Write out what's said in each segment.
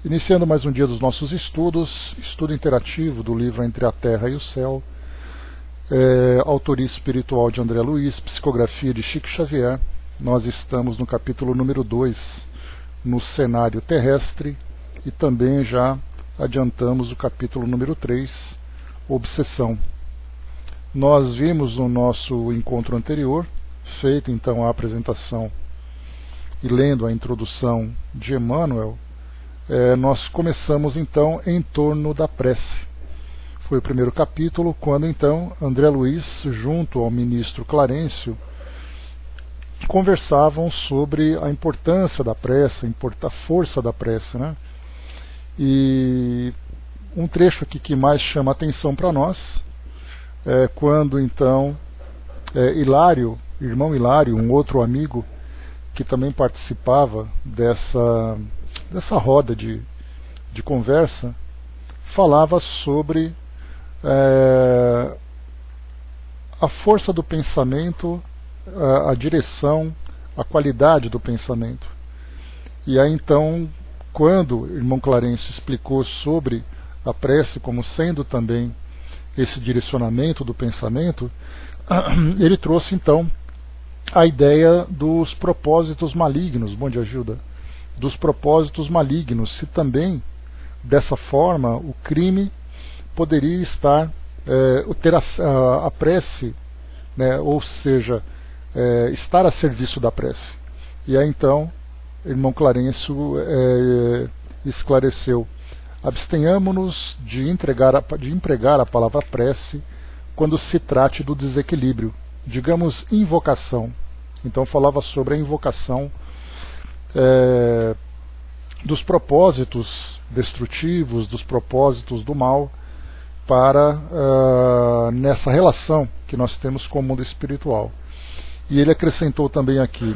Iniciando mais um dia dos nossos estudos, estudo interativo do livro Entre a Terra e o Céu, autoria espiritual de André Luiz, psicografia de Chico Xavier. Nós estamos no capítulo número 2, no cenário terrestre, e também já adiantamos o capítulo número 3, obsessão. Nós vimos no nosso encontro anterior, feita então a apresentação e lendo a introdução de Emmanuel, nós começamos então em torno da prece. Foi o primeiro capítulo, quando então André Luiz, junto ao ministro Clarencio, conversavam sobre a importância da prece, a força da prece, né? E um trecho aqui que mais chama a atenção para nós é quando então Hilário, irmão Hilário, um outro amigo que também participava dessa roda de conversa, falava sobre a força do pensamento, a direção, a qualidade do pensamento. E aí então, quando o irmão Clarencio explicou sobre a prece como sendo também esse direcionamento do pensamento, ele trouxe então a ideia dos propósitos malignos. Bom dia, Gilda. Dos propósitos malignos, se também dessa forma o crime poderia estar ter a prece, né, ou seja, estar a serviço da prece. E aí então o irmão Clarencio esclareceu: abstenhamos de empregar a palavra prece quando se trate do desequilíbrio, digamos invocação. Então falava sobre a invocação dos propósitos destrutivos, dos propósitos do mal, para nessa relação que nós temos com o mundo espiritual. E ele acrescentou também aqui: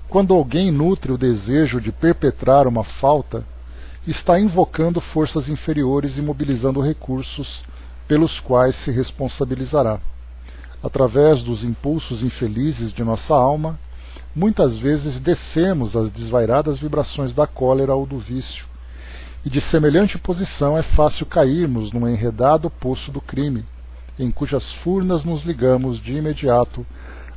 quando alguém nutre o desejo de perpetrar uma falta, está invocando forças inferiores e mobilizando recursos pelos quais se responsabilizará. Através dos impulsos infelizes de nossa alma, muitas vezes descemos as desvairadas vibrações da cólera ou do vício, e de semelhante posição é fácil cairmos num enredado poço do crime, em cujas furnas nos ligamos de imediato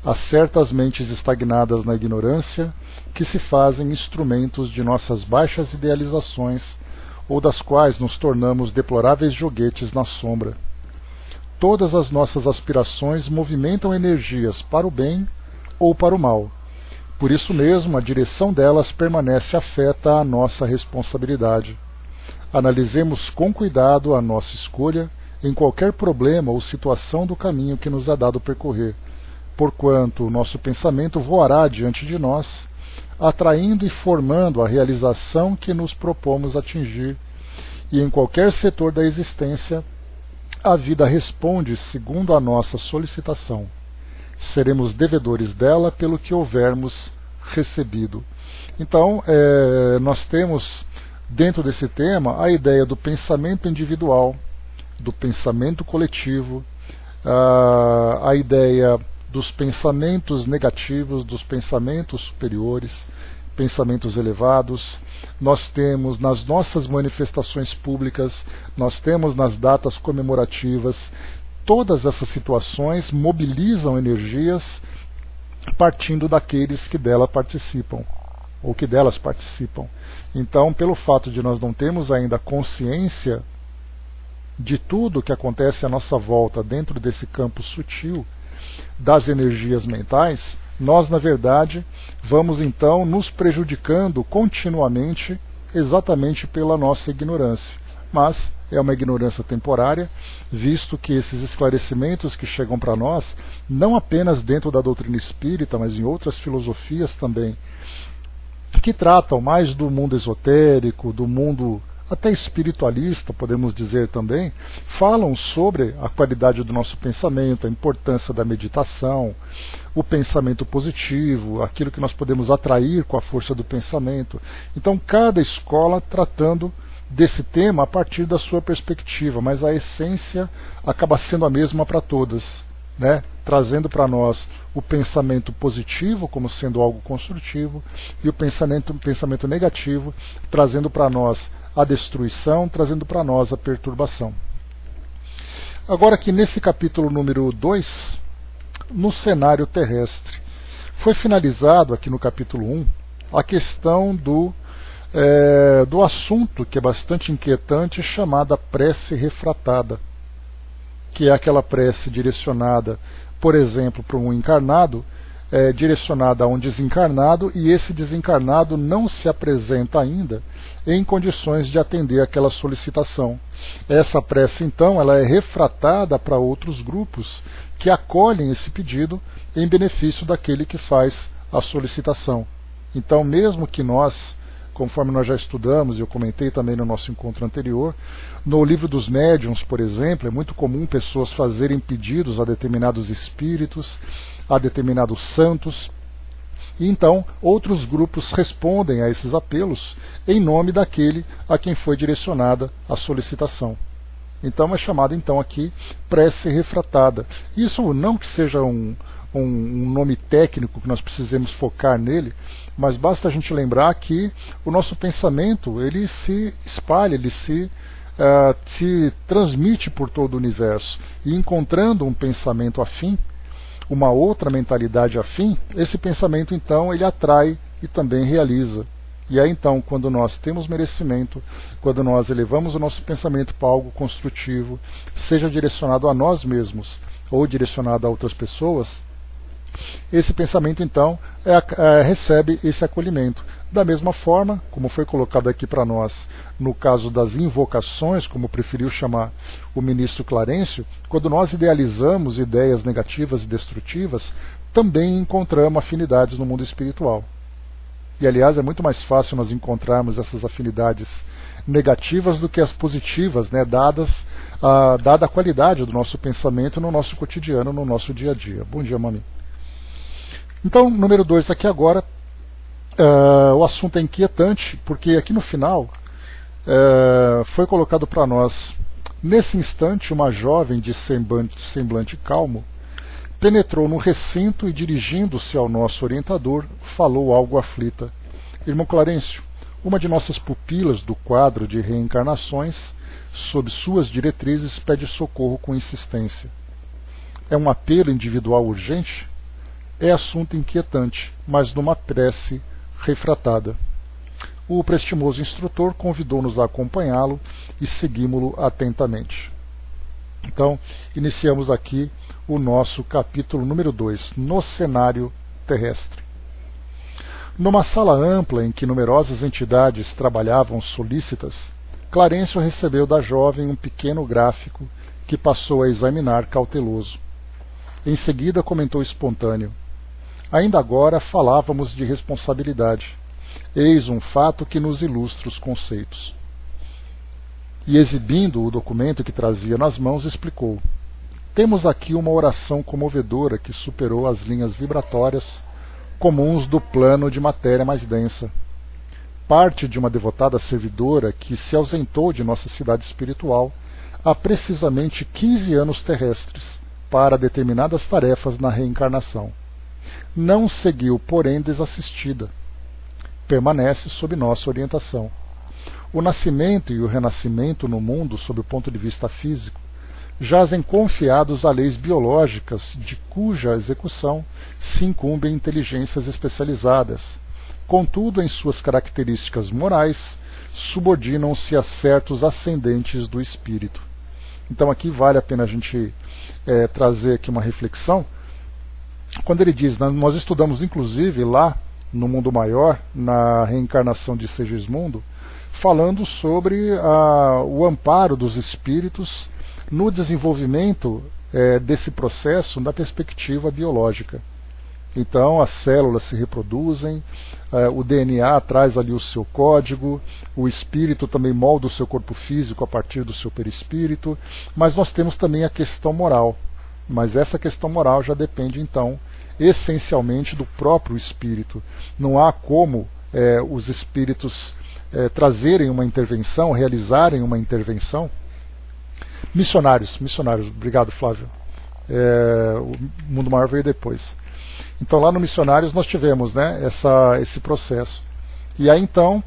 a certas mentes estagnadas na ignorância, que se fazem instrumentos de nossas baixas idealizações, ou das quais nos tornamos deploráveis joguetes na sombra. Todas as nossas aspirações movimentam energias para o bem ou para o mal. Por isso mesmo, a direção delas permanece afeta à nossa responsabilidade. Analisemos com cuidado a nossa escolha em qualquer problema ou situação do caminho que nos é dado percorrer, porquanto o nosso pensamento voará diante de nós, atraindo e formando a realização que nos propomos atingir, e em qualquer setor da existência, a vida responde segundo a nossa solicitação. Seremos devedores dela pelo que houvermos recebido. Então, nós temos dentro desse tema a ideia do pensamento individual, do pensamento coletivo, a ideia dos pensamentos negativos, dos pensamentos superiores, pensamentos elevados. Nós temos nas nossas manifestações públicas, nós temos nas datas comemorativas. Todas essas situações mobilizam energias partindo daqueles que dela participam, ou que delas participam. Então, pelo fato de nós não termos ainda consciência de tudo que acontece à nossa volta dentro desse campo sutil das energias mentais, nós, na verdade, vamos então nos prejudicando continuamente exatamente pela nossa ignorância. Mas é uma ignorância temporária, visto que esses esclarecimentos que chegam para nós, não apenas dentro da doutrina espírita, mas em outras filosofias também, que tratam mais do mundo esotérico, do mundo até espiritualista, podemos dizer também, falam sobre a qualidade do nosso pensamento, a importância da meditação, o pensamento positivo, aquilo que nós podemos atrair com a força do pensamento. Então, cada escola tratando desse tema a partir da sua perspectiva, mas a essência acaba sendo a mesma para todas, né? Trazendo para nós o pensamento positivo como sendo algo construtivo, e o pensamento negativo trazendo para nós a destruição, trazendo para nós a perturbação. Agora aqui nesse capítulo número 2, no cenário terrestre, foi finalizado aqui no capítulo 1 a questão do assunto que é bastante inquietante, chamada prece refratada, que é aquela prece direcionada, por exemplo, para um encarnado, direcionada a um desencarnado, e esse desencarnado não se apresenta ainda em condições de atender aquela solicitação. Essa prece, então, ela é refratada para outros grupos que acolhem esse pedido em benefício daquele que faz a solicitação. Então, mesmo que nós, conforme nós já estudamos, e eu comentei também no nosso encontro anterior, no livro dos médiuns, por exemplo, é muito comum pessoas fazerem pedidos a determinados espíritos, a determinados santos, e então outros grupos respondem a esses apelos em nome daquele a quem foi direcionada a solicitação. Então é chamado então aqui prece refratada. Isso não que seja um nome técnico que nós precisemos focar nele, mas basta a gente lembrar que o nosso pensamento ele se espalha, ele se transmite por todo o universo, e encontrando um pensamento afim, uma outra mentalidade afim, esse pensamento então ele atrai e também realiza. E aí então, quando nós temos merecimento, quando nós elevamos o nosso pensamento para algo construtivo, seja direcionado a nós mesmos ou direcionado a outras pessoas, esse pensamento então recebe esse acolhimento. Da mesma forma, como foi colocado aqui para nós no caso das invocações, como preferiu chamar o ministro Clarencio, quando nós idealizamos ideias negativas e destrutivas, também encontramos afinidades no mundo espiritual. E aliás, é muito mais fácil nós encontrarmos essas afinidades negativas do que as positivas, né, dada a qualidade do nosso pensamento no nosso cotidiano, no nosso dia a dia. Bom dia, mami. Então, número 2 aqui agora, o assunto é inquietante, porque aqui no final foi colocado para nós, nesse instante, uma jovem de semblante calmo, penetrou no recinto e, dirigindo-se ao nosso orientador, falou algo aflita. Irmão Clarencio, uma de nossas pupilas do quadro de reencarnações, sob suas diretrizes, pede socorro com insistência. É um apelo individual urgente? É assunto inquietante, mas numa prece refratada. O prestimoso instrutor convidou-nos a acompanhá-lo e seguimos-lo atentamente. Então, iniciamos aqui o nosso capítulo número 2, no cenário terrestre. Numa sala ampla em que numerosas entidades trabalhavam solícitas, Clarencio recebeu da jovem um pequeno gráfico que passou a examinar cauteloso. Em seguida comentou espontâneo: ainda agora falávamos de responsabilidade. Eis um fato que nos ilustra os conceitos. E exibindo o documento que trazia nas mãos, explicou: temos aqui uma oração comovedora que superou as linhas vibratórias comuns do plano de matéria mais densa. Parte de uma devotada servidora que se ausentou de nossa cidade espiritual há precisamente 15 anos terrestres para determinadas tarefas na reencarnação. Não seguiu, porém, desassistida. Permanece sob nossa orientação. O nascimento e o renascimento no mundo, sob o ponto de vista físico, jazem confiados a leis biológicas de cuja execução se incumbem inteligências especializadas. Contudo, em suas características morais, subordinam-se a certos ascendentes do espírito. Então aqui vale a pena a gente trazer aqui uma reflexão. Quando ele diz, nós estudamos inclusive lá no mundo maior, na reencarnação de Segismundo, falando sobre o amparo dos espíritos no desenvolvimento desse processo na perspectiva biológica. Então as células se reproduzem, o DNA traz ali o seu código, o espírito também molda o seu corpo físico a partir do seu perispírito, mas nós temos também a questão moral. Mas essa questão moral já depende então essencialmente do próprio espírito. Não há como os espíritos trazerem uma intervenção, realizarem uma intervenção. Missionários, obrigado, Flávio. O mundo maior veio depois. Então lá no Missionários nós tivemos, né, esse processo. E aí então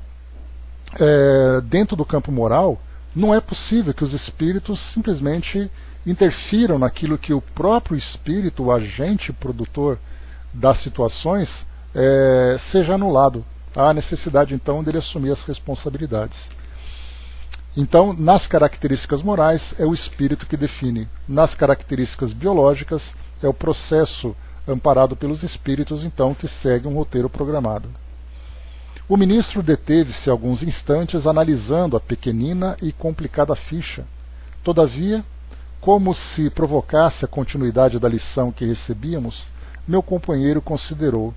dentro do campo moral, não é possível que os espíritos simplesmente interfiram naquilo que o próprio espírito, o agente produtor das situações, seja anulado. Há necessidade, então, dele assumir as responsabilidades. Então, nas características morais, é o espírito que define. Nas características biológicas, é o processo amparado pelos espíritos, então, que segue um roteiro programado. O ministro deteve-se alguns instantes analisando a pequenina e complicada ficha. Todavia, como se provocasse a continuidade da lição que recebíamos, meu companheiro considerou: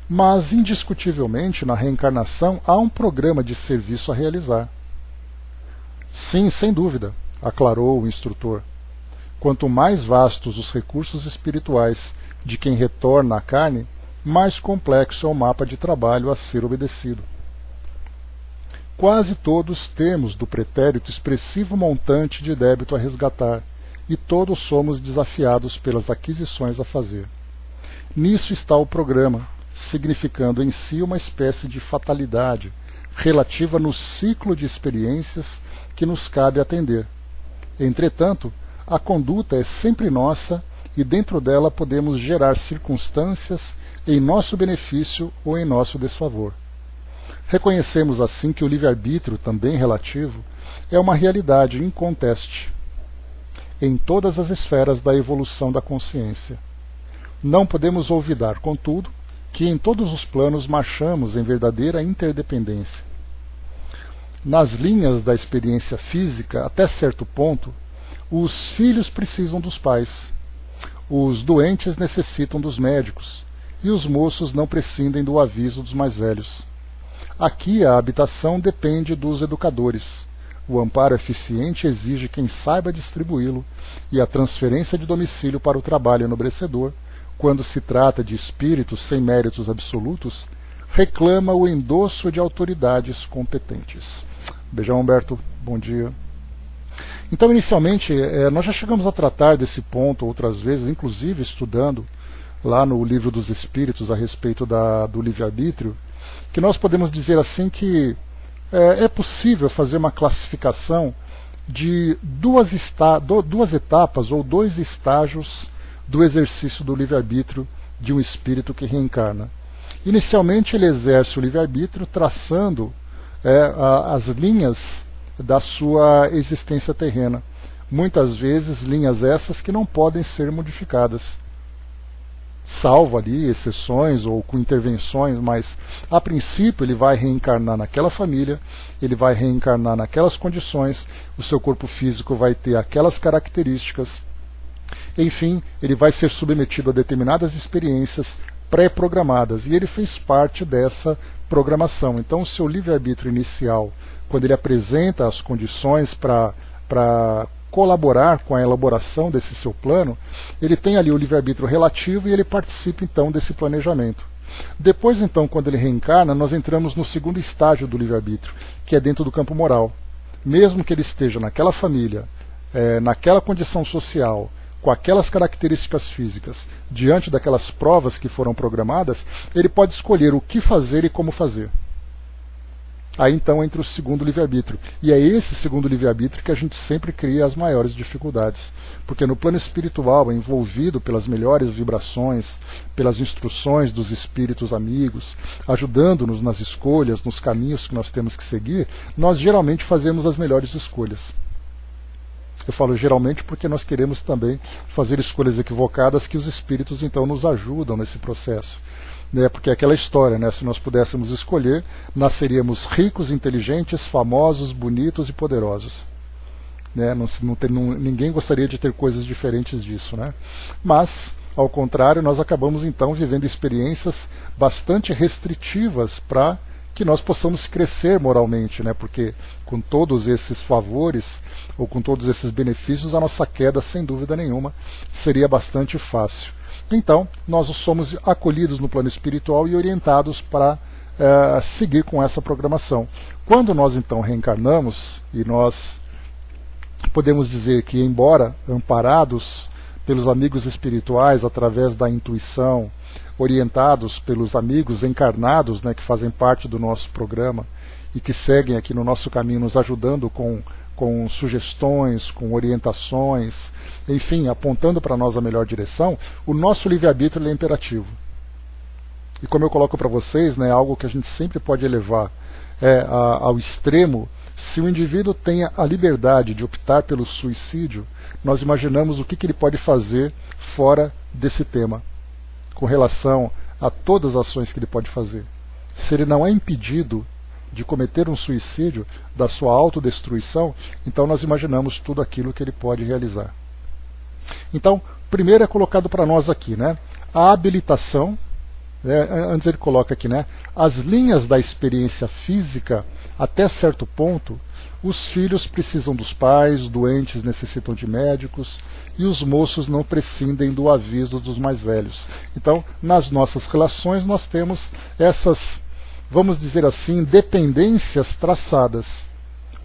mas, indiscutivelmente, na reencarnação há um programa de serviço a realizar. Sim, sem dúvida, aclarou o instrutor. Quanto mais vastos os recursos espirituais de quem retorna à carne, mais complexo é o mapa de trabalho a ser obedecido. Quase todos temos do pretérito expressivo montante de débito a resgatar, e todos somos desafiados pelas aquisições a fazer. Nisso está o programa, significando em si uma espécie de fatalidade, relativa no ciclo de experiências que nos cabe atender. Entretanto, a conduta é sempre nossa e dentro dela podemos gerar circunstâncias em nosso benefício ou em nosso desfavor. Reconhecemos assim que o livre-arbítrio, também relativo, é uma realidade inconteste em todas as esferas da evolução da consciência. Não podemos olvidar, contudo, que em todos os planos marchamos em verdadeira interdependência. Nas linhas da experiência física, até certo ponto, os filhos precisam dos pais, os doentes necessitam dos médicos, e os moços não prescindem do aviso dos mais velhos. Aqui a habitação depende dos educadores. O amparo eficiente exige quem saiba distribuí-lo, e a transferência de domicílio para o trabalho enobrecedor, quando se trata de espíritos sem méritos absolutos, reclama o endosso de autoridades competentes. Beijão, Humberto. Bom dia. Então, inicialmente, nós já chegamos a tratar desse ponto outras vezes, inclusive estudando lá no Livro dos Espíritos a respeito do livre-arbítrio, que nós podemos dizer assim que é possível fazer uma classificação de duas etapas ou dois estágios do exercício do livre-arbítrio de um espírito que reencarna. Inicialmente ele exerce o livre-arbítrio traçando as linhas da sua existência terrena. Muitas vezes linhas essas que não podem ser modificadas, salvo ali exceções ou com intervenções, mas a princípio ele vai reencarnar naquela família, ele vai reencarnar naquelas condições, o seu corpo físico vai ter aquelas características, enfim, ele vai ser submetido a determinadas experiências pré-programadas, e ele fez parte dessa programação. Então o seu livre-arbítrio inicial, quando ele apresenta as condições para colaborar com a elaboração desse seu plano, ele tem ali o livre-arbítrio relativo e ele participa então desse planejamento. Depois então, quando ele reencarna, nós entramos no segundo estágio do livre-arbítrio, que é dentro do campo moral. Mesmo que ele esteja naquela família, naquela condição social, com aquelas características físicas, diante daquelas provas que foram programadas, ele pode escolher o que fazer e como fazer. Aí então entra o segundo livre-arbítrio. E é esse segundo livre-arbítrio que a gente sempre cria as maiores dificuldades. Porque no plano espiritual, envolvido pelas melhores vibrações, pelas instruções dos espíritos amigos, ajudando-nos nas escolhas, nos caminhos que nós temos que seguir, nós geralmente fazemos as melhores escolhas. Eu falo geralmente porque nós queremos também fazer escolhas equivocadas que os espíritos então nos ajudam nesse processo. Porque é aquela história, se nós pudéssemos escolher, nasceríamos ricos, inteligentes, famosos, bonitos e poderosos. Ninguém gostaria de ter coisas diferentes disso. Mas, ao contrário, nós acabamos então vivendo experiências bastante restritivas para que nós possamos crescer moralmente, porque com todos esses favores ou com todos esses benefícios, a nossa queda, sem dúvida nenhuma, seria bastante fácil. Então, nós somos acolhidos no plano espiritual e orientados para seguir com essa programação. Quando nós então reencarnamos, e nós podemos dizer que, embora amparados pelos amigos espirituais através da intuição, orientados pelos amigos encarnados, que fazem parte do nosso programa, e que seguem aqui no nosso caminho, nos ajudando com sugestões, com orientações, enfim, apontando para nós a melhor direção, o nosso livre-arbítrio é imperativo. E como eu coloco para vocês, né, algo que a gente sempre pode elevar ao extremo. Se o indivíduo tem a liberdade de optar pelo suicídio, nós imaginamos o que ele pode fazer fora desse tema, com relação a todas as ações que ele pode fazer. Se ele não é impedido de cometer um suicídio, da sua autodestruição, então nós imaginamos tudo aquilo que ele pode realizar. Então, primeiro é colocado para nós aqui, né, a habilitação. Antes ele coloca aqui, né, as linhas da experiência física, até certo ponto, os filhos precisam dos pais, doentes necessitam de médicos, e os moços não prescindem do aviso dos mais velhos. Então, nas nossas relações, nós temos essas, vamos dizer assim, dependências traçadas.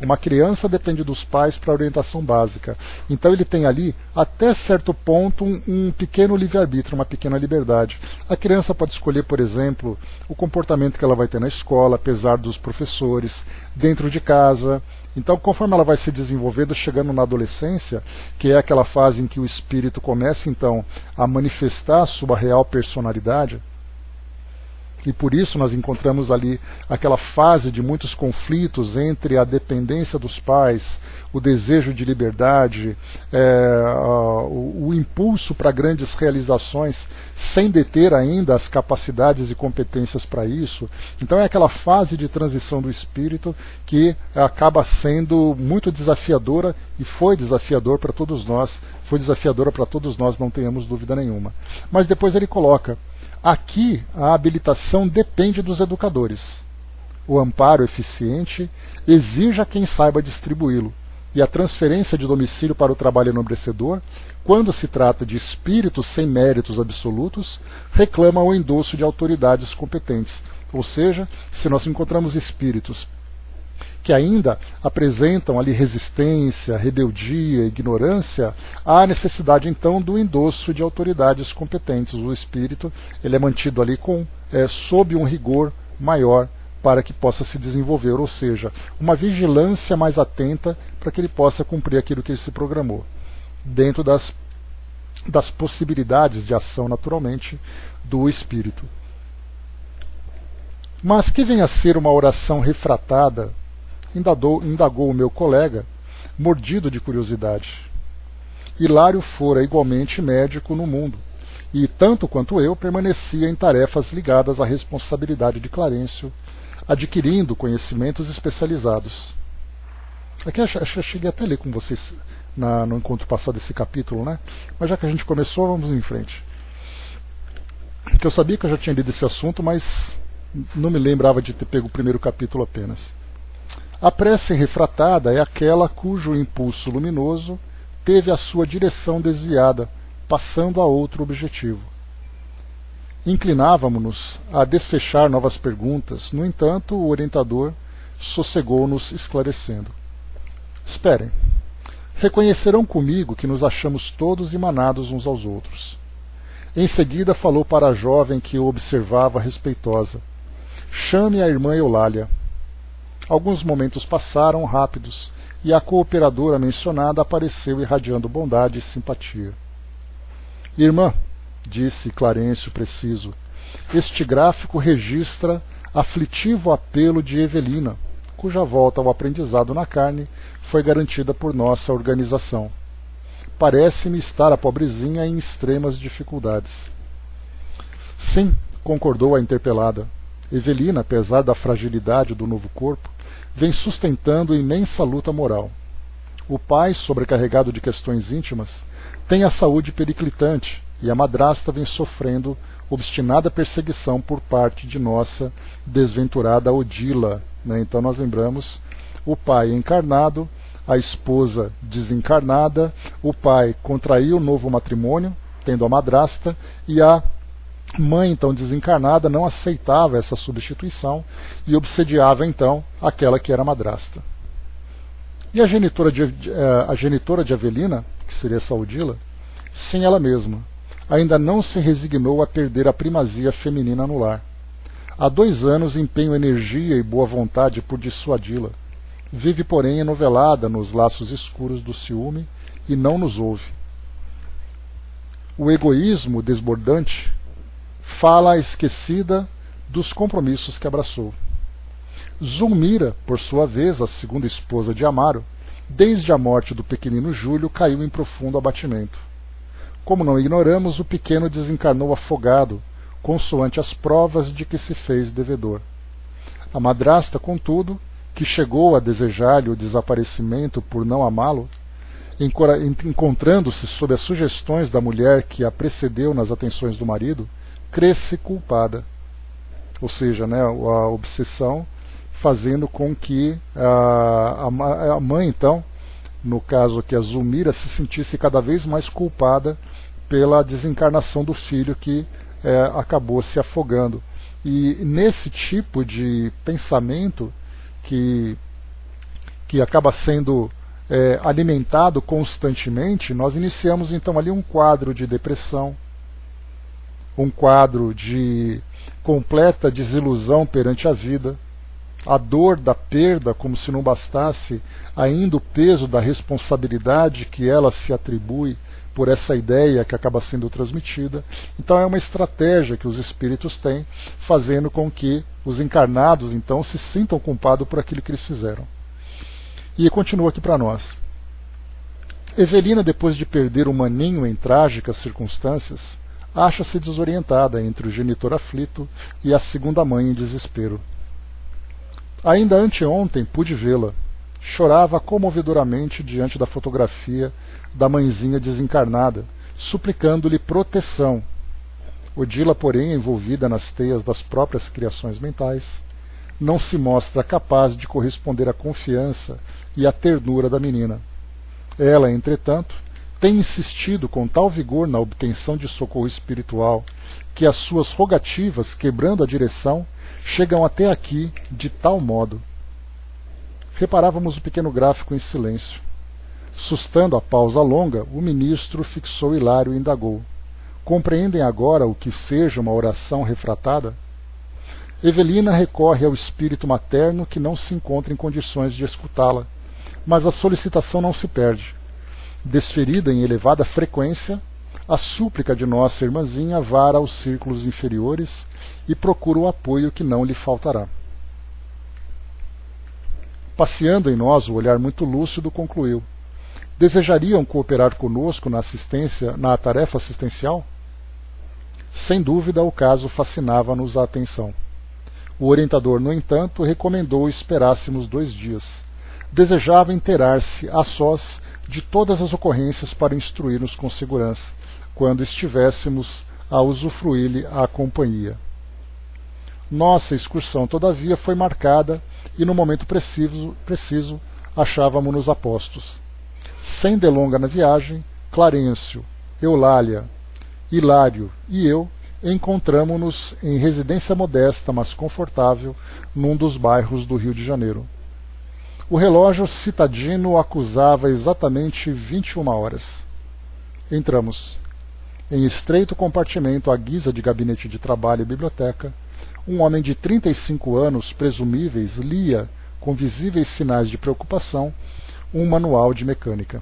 Uma criança depende dos pais para a orientação básica. Então ele tem ali, até certo ponto, um pequeno livre-arbítrio, uma pequena liberdade. A criança pode escolher, por exemplo, o comportamento que ela vai ter na escola, apesar dos professores, dentro de casa. Então, conforme ela vai se desenvolvendo, chegando na adolescência, que é aquela fase em que o espírito começa, então, a manifestar a sua real personalidade, e por isso nós encontramos ali aquela fase de muitos conflitos entre a dependência dos pais, o desejo de liberdade, o impulso para grandes realizações, sem deter ainda as capacidades e competências para isso. Então é aquela fase de transição do espírito que acaba sendo muito desafiadora, e foi desafiadora para todos nós, não tenhamos dúvida nenhuma. Mas depois ele coloca: aqui, a habilitação depende dos educadores. O amparo eficiente exige a quem saiba distribuí-lo, e a transferência de domicílio para o trabalho enobrecedor, quando se trata de espíritos sem méritos absolutos, reclama o endosso de autoridades competentes. Ou seja, se nós encontramos espíritos que ainda apresentam ali resistência, rebeldia, ignorância, há necessidade então do endosso de autoridades competentes. O espírito ele é mantido ali sob um rigor maior para que possa se desenvolver, ou seja, uma vigilância mais atenta para que ele possa cumprir aquilo que ele se programou, dentro das possibilidades de ação, naturalmente, do espírito. Mas que venha a ser uma oração refratada, indagou o meu colega, mordido de curiosidade. Hilário fora igualmente médico no mundo, e, tanto quanto eu, permanecia em tarefas ligadas à responsabilidade de Clarencio, adquirindo conhecimentos especializados. Aqui eu cheguei até a ler com vocês no encontro passado esse capítulo, né? Mas já que a gente começou, vamos em frente. Porque eu sabia que eu já tinha lido esse assunto, mas não me lembrava de ter pego o primeiro capítulo apenas. A prece refratada é aquela cujo impulso luminoso teve a sua direção desviada, passando a outro objetivo. Inclinávamos-nos a desfechar novas perguntas, no entanto, o orientador sossegou-nos esclarecendo. Esperem. Reconhecerão comigo que nos achamos todos emanados uns aos outros. Em seguida falou para a jovem que o observava respeitosa. Chame a irmã Eulália. Alguns momentos passaram rápidos, e a cooperadora mencionada apareceu irradiando bondade e simpatia. Irmã, disse Clarencio preciso, este gráfico registra aflitivo apelo de Evelina, cuja volta ao aprendizado na carne foi garantida por nossa organização. Parece-me estar a pobrezinha em extremas dificuldades. Sim, concordou a interpelada. Evelina, apesar da fragilidade do novo corpo, vem sustentando imensa luta moral. O pai, sobrecarregado de questões íntimas, tem a saúde periclitante, e a madrasta vem sofrendo obstinada perseguição por parte de nossa desventurada Odila. Então nós lembramos o pai encarnado, a esposa desencarnada, o pai contraiu um novo matrimônio, tendo a madrasta, e a mãe, então desencarnada, não aceitava essa substituição e obsediava então aquela que era a madrasta. E a genitora de Avelina, que seria essa Odila, sim, ela mesma, ainda não se resignou a perder a primazia feminina no lar. Há 2 anos empenho energia e boa vontade por dissuadi-la. Vive, porém, enovelada nos laços escuros do ciúme e não nos ouve. O egoísmo desbordante fala esquecida dos compromissos que abraçou. Zulmira, por sua vez, a segunda esposa de Amaro, desde a morte do pequenino Júlio, caiu em profundo abatimento. Como não ignoramos, o pequeno desencarnou afogado, consoante as provas de que se fez devedor. A madrasta, contudo, que chegou a desejar-lhe o desaparecimento por não amá-lo, encontrando-se sob as sugestões da mulher que a precedeu nas atenções do marido, cresce culpada. Ou seja, né, a obsessão fazendo com que a mãe, então, no caso aqui a Zulmira, se sentisse cada vez mais culpada pela desencarnação do filho que acabou se afogando. E nesse tipo de pensamento que acaba sendo alimentado constantemente, nós iniciamos então ali um quadro de depressão, um quadro de completa desilusão perante a vida, a dor da perda, como se não bastasse ainda o peso da responsabilidade que ela se atribui por essa ideia que acaba sendo transmitida. Então é uma estratégia que os espíritos têm, fazendo com que os encarnados então se sintam culpados por aquilo que eles fizeram. E continua aqui para nós. Evelina, depois de perder o maninho em trágicas circunstâncias, acha-se desorientada entre o genitor aflito e a segunda mãe em desespero. Ainda anteontem pude vê-la. Chorava comovedoramente diante da fotografia da mãezinha desencarnada, suplicando-lhe proteção. Odila, porém, envolvida nas teias das próprias criações mentais, não se mostra capaz de corresponder à confiança e à ternura da menina. Ela, entretanto, tem insistido com tal vigor na obtenção de socorro espiritual que as suas rogativas, quebrando a direção, chegam até aqui de tal modo. Reparávamos o pequeno gráfico em silêncio. Sustando a pausa longa, o ministro fixou Hilário e indagou. Compreendem agora o que seja uma oração refratada? Evelina recorre ao espírito materno que não se encontra em condições de escutá-la, mas a solicitação não se perde. Desferida em elevada frequência, a súplica de nossa irmãzinha vara aos círculos inferiores e procura o apoio que não lhe faltará. Passeando em nós o olhar muito lúcido, concluiu: desejariam cooperar conosco na tarefa assistencial? Sem dúvida, o caso fascinava-nos a atenção. O orientador, no entanto, recomendou esperássemos 2 dias. Desejava inteirar-se a sós de todas as ocorrências para instruir-nos com segurança, quando estivéssemos a usufruir-lhe a companhia. Nossa excursão, todavia, foi marcada e no momento preciso achávamos-nos a postos. Sem delonga na viagem, Clarencio, Eulália, Hilário e eu encontramo-nos em residência modesta, mas confortável, num dos bairros do Rio de Janeiro. O relógio citadino acusava exatamente 21 horas. Entramos. Em estreito compartimento à guisa de gabinete de trabalho e biblioteca, um homem de 35 anos presumíveis lia, com visíveis sinais de preocupação, um manual de mecânica.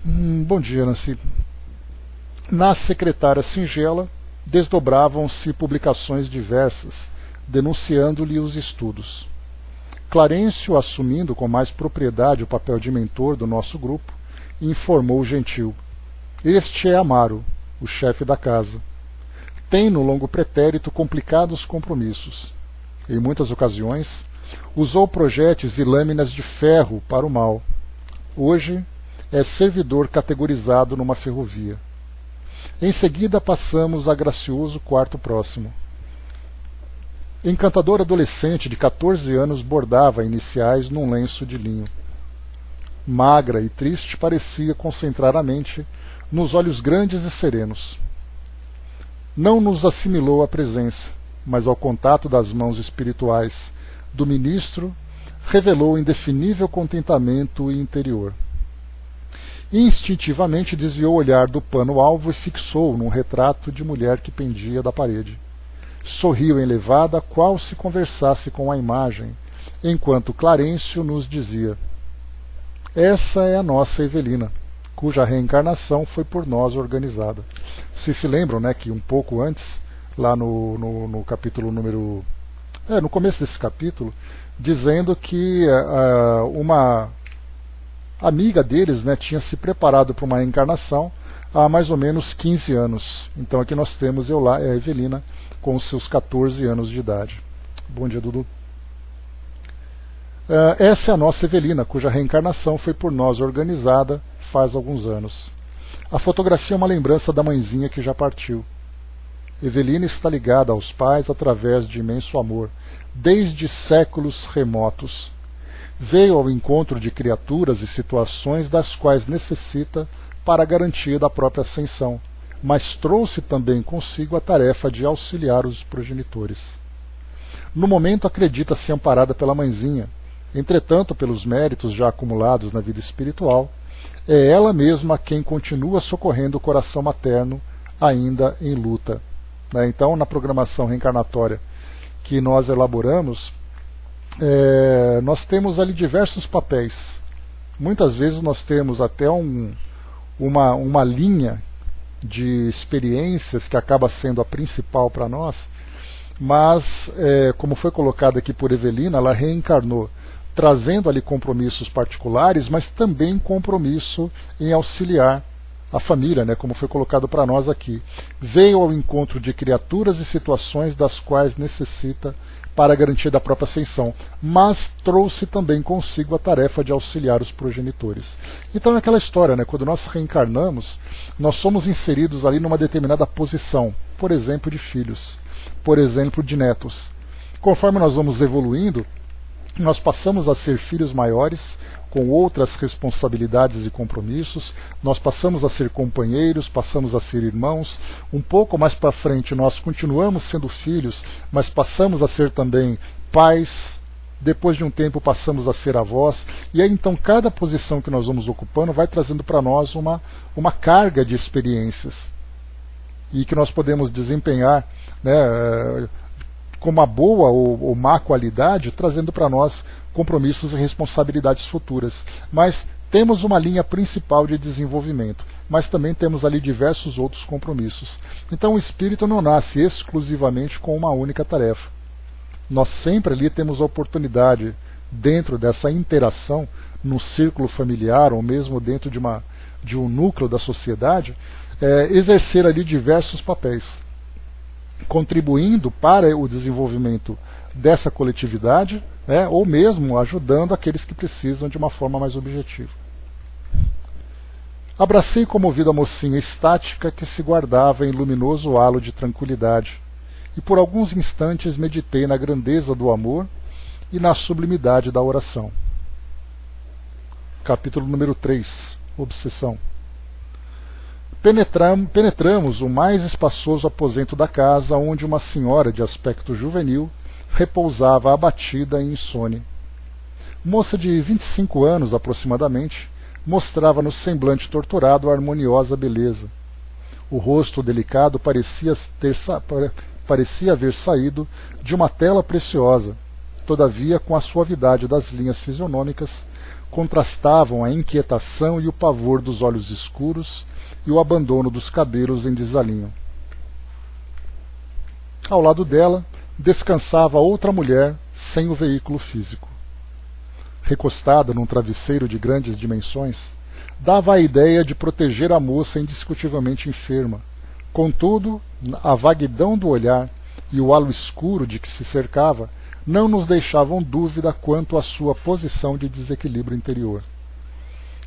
Bom dia, Nancy. Na secretária singela desdobravam-se publicações diversas, denunciando-lhe os estudos. Clarencio, assumindo com mais propriedade o papel de mentor do nosso grupo, informou gentil: este é Amaro, o chefe da casa. Tem no longo pretérito complicados compromissos. Em muitas ocasiões, usou projetos e lâminas de ferro para o mal. Hoje, é servidor categorizado numa ferrovia. Em seguida, passamos a gracioso quarto próximo. Encantador adolescente de 14 anos bordava iniciais num lenço de linho. Magra e triste, parecia concentrar a mente nos olhos grandes e serenos. Não nos assimilou à presença, mas ao contato das mãos espirituais do ministro revelou indefinível contentamento interior. Instintivamente desviou o olhar do pano-alvo e fixou-o num retrato de mulher que pendia da parede. Sorriu enlevada, qual se conversasse com a imagem, enquanto Clarencio nos dizia: essa é a nossa Evelina, cuja reencarnação foi por nós organizada. Vocês se lembram, né, que um pouco antes, lá no capítulo número... no começo desse capítulo, dizendo que uma amiga deles, né, tinha se preparado para uma reencarnação há mais ou menos 15 anos. Então aqui nós temos a Evelina com os seus 14 anos de idade. Bom dia, Dudu. Essa é a nossa Evelina, cuja reencarnação foi por nós organizada faz alguns anos. A fotografia é uma lembrança da mãezinha que já partiu. Evelina está ligada aos pais através de imenso amor, desde séculos remotos. Veio ao encontro de criaturas e situações das quais necessita para a garantia da própria ascensão, mas trouxe também consigo a tarefa de auxiliar os progenitores. No momento acredita-se amparada pela mãezinha, entretanto, pelos méritos já acumulados na vida espiritual, é ela mesma quem continua socorrendo o coração materno, ainda em luta. Então, na programação reencarnatória que nós elaboramos, nós temos ali diversos papéis. Muitas vezes nós temos até uma linha de experiências que acaba sendo a principal para nós, mas, como foi colocado aqui por Evelina, ela reencarnou trazendo ali compromissos particulares, mas também compromisso em auxiliar a família, né, como foi colocado para nós aqui. Veio ao encontro de criaturas e situações das quais necessita para a garantia da própria ascensão, mas trouxe também consigo a tarefa de auxiliar os progenitores. Então é aquela história, né, quando nós reencarnamos, nós somos inseridos ali numa determinada posição, por exemplo, de filhos, por exemplo, de netos. Conforme nós vamos evoluindo, nós passamos a ser filhos maiores, com outras responsabilidades e compromissos, nós passamos a ser companheiros, passamos a ser irmãos, um pouco mais para frente nós continuamos sendo filhos, mas passamos a ser também pais, depois de um tempo passamos a ser avós, e aí então cada posição que nós vamos ocupando vai trazendo para nós uma carga de experiências, e que nós podemos desempenhar, né, com uma boa ou má qualidade, trazendo para nós compromissos e responsabilidades futuras. Mas temos uma linha principal de desenvolvimento, mas também temos ali diversos outros compromissos. Então o espírito não nasce exclusivamente com uma única tarefa. Nós sempre ali temos a oportunidade, dentro dessa interação, no círculo familiar, ou mesmo dentro de um núcleo da sociedade, exercer ali diversos papéis, contribuindo para o desenvolvimento dessa coletividade, né, ou mesmo ajudando aqueles que precisam de uma forma mais objetiva. Abracei comovido a mocinha estática que se guardava em luminoso halo de tranquilidade, e por alguns instantes meditei na grandeza do amor e na sublimidade da oração. Capítulo número 3. Obsessão. Penetramos o mais espaçoso aposento da casa, onde uma senhora de aspecto juvenil repousava abatida e insone. Moça de 25 anos aproximadamente, mostrava no semblante torturado a harmoniosa beleza. O rosto delicado parecia haver saído de uma tela preciosa, todavia com a suavidade das linhas fisionômicas contrastavam a inquietação e o pavor dos olhos escuros e o abandono dos cabelos em desalinho. Ao lado dela descansava outra mulher sem o veículo físico. Recostada num travesseiro de grandes dimensões, dava a ideia de proteger a moça indiscutivelmente enferma. Contudo, a vaguidão do olhar e o halo escuro de que se cercava não nos deixavam dúvida quanto à sua posição de desequilíbrio interior.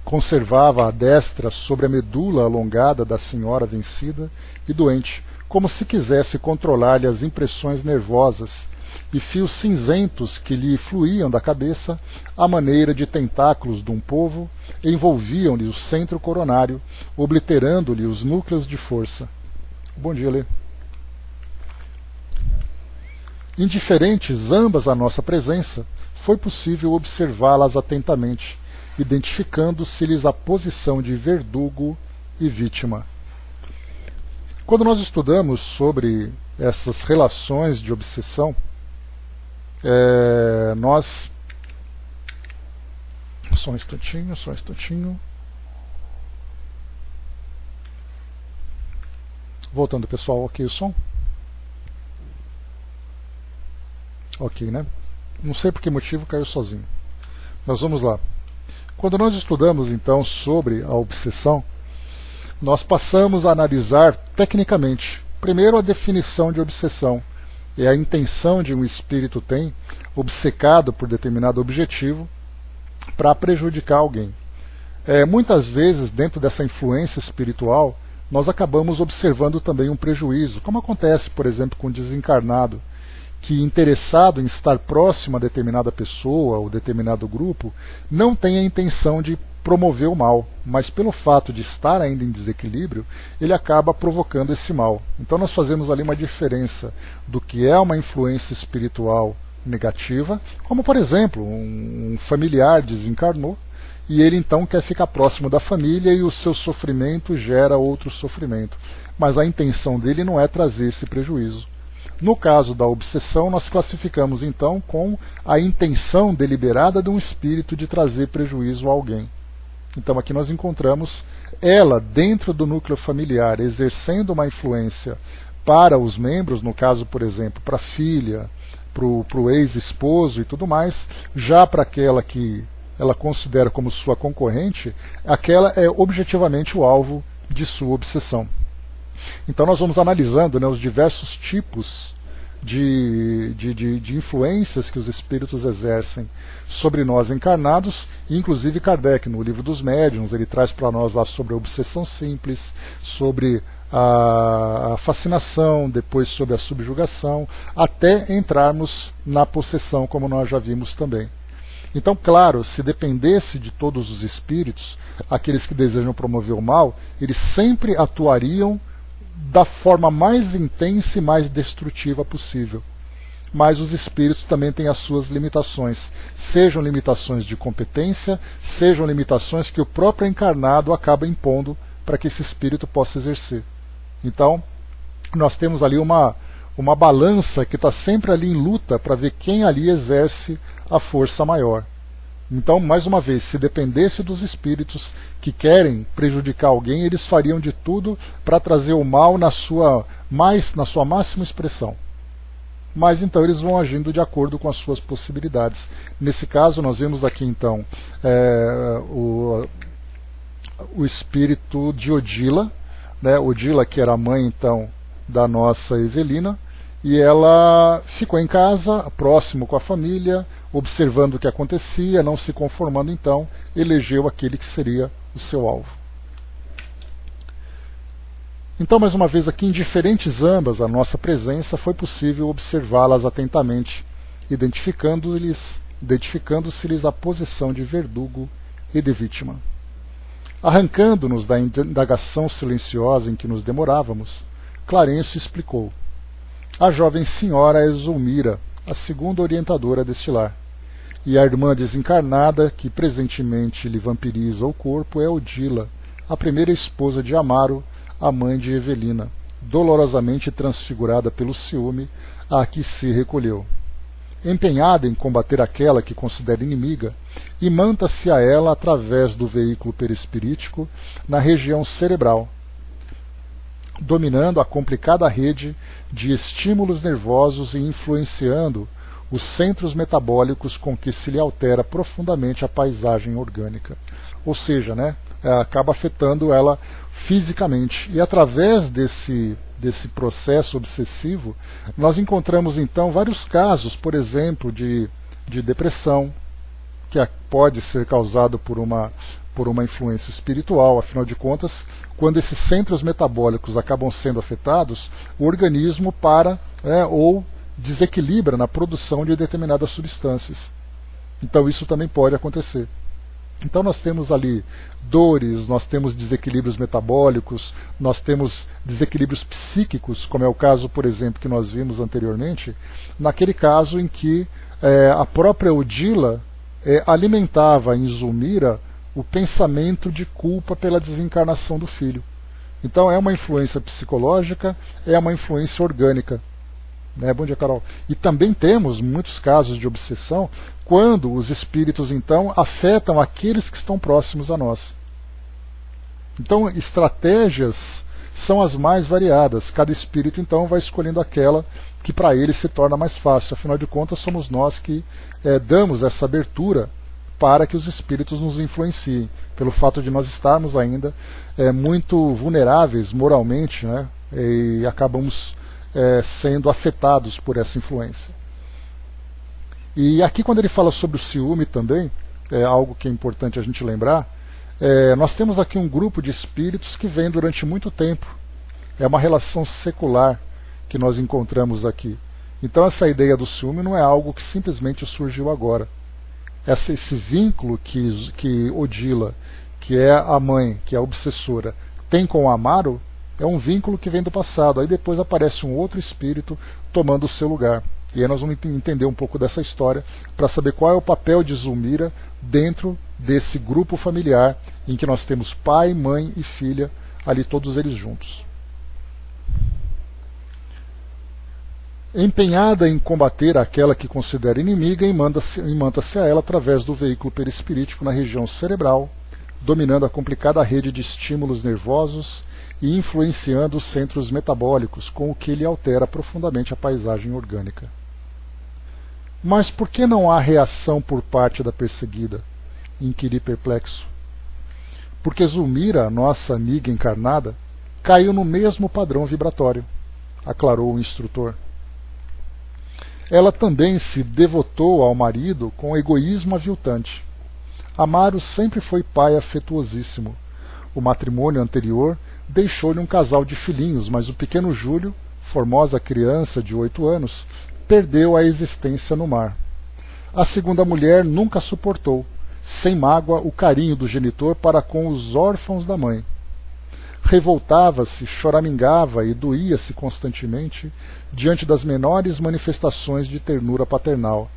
Conservava a destra sobre a medula alongada da senhora vencida e doente, como se quisesse controlar-lhe as impressões nervosas, e fios cinzentos que lhe fluíam da cabeça, à maneira de tentáculos de um polvo, envolviam-lhe o centro coronário, obliterando-lhe os núcleos de força. Bom dia, Lê. Indiferentes ambas à nossa presença, foi possível observá-las atentamente, identificando-se-lhes a posição de verdugo e vítima. Quando nós estudamos sobre essas relações de obsessão, nós... Só um instantinho. Voltando, pessoal, ok o som? Ok, né? Não sei por que motivo caiu sozinho. Mas vamos lá. Quando nós estudamos, então, sobre a obsessão, nós passamos a analisar tecnicamente, primeiro, a definição de obsessão. É a intenção de um espírito tem, obcecado por determinado objetivo, para prejudicar alguém. Muitas vezes, dentro dessa influência espiritual, nós acabamos observando também um prejuízo, como acontece, por exemplo, com o desencarnado, que, interessado em estar próximo a determinada pessoa ou determinado grupo, não tem a intenção de promover o mal, mas pelo fato de estar ainda em desequilíbrio, ele acaba provocando esse mal. Então nós fazemos ali uma diferença do que é uma influência espiritual negativa, como por exemplo, um familiar desencarnou e ele então quer ficar próximo da família e o seu sofrimento gera outro sofrimento. Mas a intenção dele não é trazer esse prejuízo. No caso da obsessão, nós classificamos então com a intenção deliberada de um espírito de trazer prejuízo a alguém. Então aqui nós encontramos ela dentro do núcleo familiar exercendo uma influência para os membros, no caso, por exemplo, para a filha, para o ex-esposo e tudo mais, já para aquela que ela considera como sua concorrente, aquela é objetivamente o alvo de sua obsessão. Então nós vamos analisando, né, os diversos tipos de influências que os espíritos exercem sobre nós encarnados, e inclusive Kardec, no Livro dos Médiuns, ele traz para nós lá sobre a obsessão simples, sobre a fascinação, depois sobre a subjugação, até entrarmos na possessão, como nós já vimos também. Então, claro, se dependesse de todos os espíritos, aqueles que desejam promover o mal, eles sempre atuariam da forma mais intensa e mais destrutiva possível. Mas os espíritos também têm as suas limitações, sejam limitações de competência, sejam limitações que o próprio encarnado acaba impondo para que esse espírito possa exercer. Então, nós temos ali uma balança que está sempre ali em luta para ver quem ali exerce a força maior. Então, mais uma vez, se dependesse dos espíritos que querem prejudicar alguém, eles fariam de tudo para trazer o mal na sua máxima expressão. Mas então eles vão agindo de acordo com as suas possibilidades. Nesse caso, nós vemos aqui então o espírito de Odila, né? Odila, que era a mãe então da nossa Evelina, e ela ficou em casa, próximo com a família, observando o que acontecia, não se conformando então, elegeu aquele que seria o seu alvo. Então, mais uma vez aqui, em diferentes ambas a nossa presença, foi possível observá-las atentamente, identificando-se-lhes a posição de verdugo e de vítima. Arrancando-nos da indagação silenciosa em que nos demorávamos, Clarencio explicou. A jovem senhora é Zulmira, a segunda orientadora deste lar, e a irmã desencarnada, que presentemente lhe vampiriza o corpo, é Odila, a primeira esposa de Amaro, a mãe de Evelina, dolorosamente transfigurada pelo ciúme, a que se recolheu. Empenhada em combater aquela que considera inimiga, imanta-se a ela através do veículo perispirítico na região cerebral, dominando a complicada rede de estímulos nervosos e influenciando os centros metabólicos com que se lhe altera profundamente a paisagem orgânica. Ou seja, né, acaba afetando ela fisicamente. E através desse processo obsessivo, nós encontramos então vários casos, por exemplo, de depressão, que pode ser causado por uma influência espiritual. Afinal de contas, quando esses centros metabólicos acabam sendo afetados, o organismo para ou desequilibra na produção de determinadas substâncias. Então isso também pode acontecer. Então nós temos ali dores, nós temos desequilíbrios metabólicos, nós temos desequilíbrios psíquicos, como é o caso, por exemplo, que nós vimos anteriormente, naquele caso em que a própria Odila alimentava em Zulmira o pensamento de culpa pela desencarnação do filho. Então é uma influência psicológica, é uma influência orgânica. Né? Bom dia, Carol. E também temos muitos casos de obsessão quando os espíritos, então, afetam aqueles que estão próximos a nós. Então, estratégias são as mais variadas. Cada espírito, então, vai escolhendo aquela que para ele se torna mais fácil. Afinal de contas, somos nós que damos essa abertura para que os espíritos nos influenciem, pelo fato de nós estarmos ainda muito vulneráveis moralmente, né? E acabamos sendo afetados por essa influência. E aqui, quando ele fala sobre o ciúme também, é algo que é importante a gente lembrar, nós temos aqui um grupo de espíritos que vem durante muito tempo. É uma relação secular que nós encontramos aqui. Então essa ideia do ciúme não é algo que simplesmente surgiu agora. Esse vínculo que Odila, que é a mãe, que é a obsessora, tem com o Amaro, é um vínculo que vem do passado. Aí depois aparece um outro espírito tomando o seu lugar. E aí nós vamos entender um pouco dessa história para saber qual é o papel de Zulmira dentro desse grupo familiar em que nós temos pai, mãe e filha, ali todos eles juntos. Empenhada em combater aquela que considera inimiga, imanta-se a ela através do veículo perispirítico na região cerebral, dominando a complicada rede de estímulos nervosos e influenciando os centros metabólicos, com o que lhe altera profundamente a paisagem orgânica. Mas por que não há reação por parte da perseguida? Inquiri perplexo. Porque Zulmira, nossa amiga encarnada, caiu no mesmo padrão vibratório, aclarou o instrutor. Ela também se devotou ao marido com egoísmo aviltante. Amaro sempre foi pai afetuosíssimo. O matrimônio anterior deixou-lhe um casal de filhinhos, mas o pequeno Júlio, formosa criança de 8 anos, perdeu a existência no mar. A segunda mulher nunca suportou, sem mágoa, o carinho do genitor para com os órfãos da mãe. Revoltava-se, choramingava e doía-se constantemente diante das menores manifestações de ternura paternal,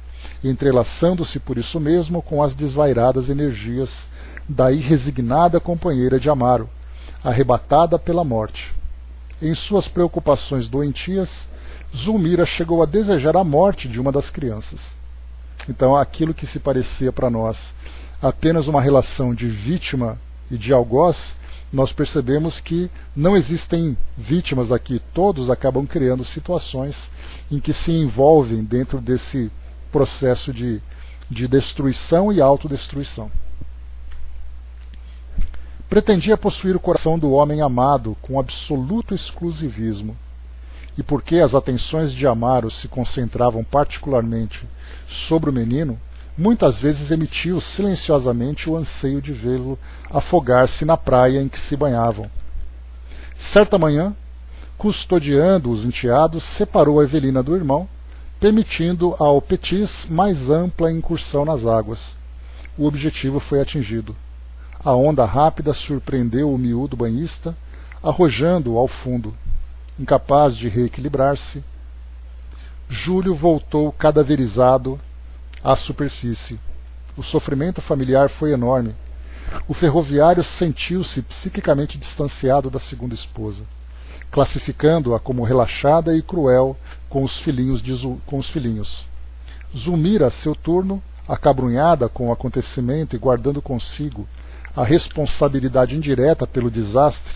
entrelaçando-se por isso mesmo com as desvairadas energias da irresignada companheira de Amaro, arrebatada pela morte. Em suas preocupações doentias, Zulmira chegou a desejar a morte de uma das crianças. Então, aquilo que se parecia para nós apenas uma relação de vítima e de algoz, nós percebemos que não existem vítimas aqui. Todos acabam criando situações em que se envolvem dentro desse processo de destruição e autodestruição. Pretendia possuir o coração do homem amado com absoluto exclusivismo. E porque as atenções de Amaro se concentravam particularmente sobre o menino, muitas vezes emitiu silenciosamente o anseio de vê-lo afogar-se na praia em que se banhavam. Certa manhã, custodiando os enteados, separou a Evelina do irmão, permitindo ao Petis mais ampla incursão nas águas. O objetivo foi atingido. A onda rápida surpreendeu o miúdo banhista, arrojando-o ao fundo. Incapaz de reequilibrar-se, Júlio voltou cadaverizado à superfície. O sofrimento familiar foi enorme. O ferroviário sentiu-se psiquicamente distanciado da segunda esposa, classificando-a como relaxada e cruel com os filhinhos. Zulmira, a seu turno, acabrunhada com o acontecimento e guardando consigo a responsabilidade indireta pelo desastre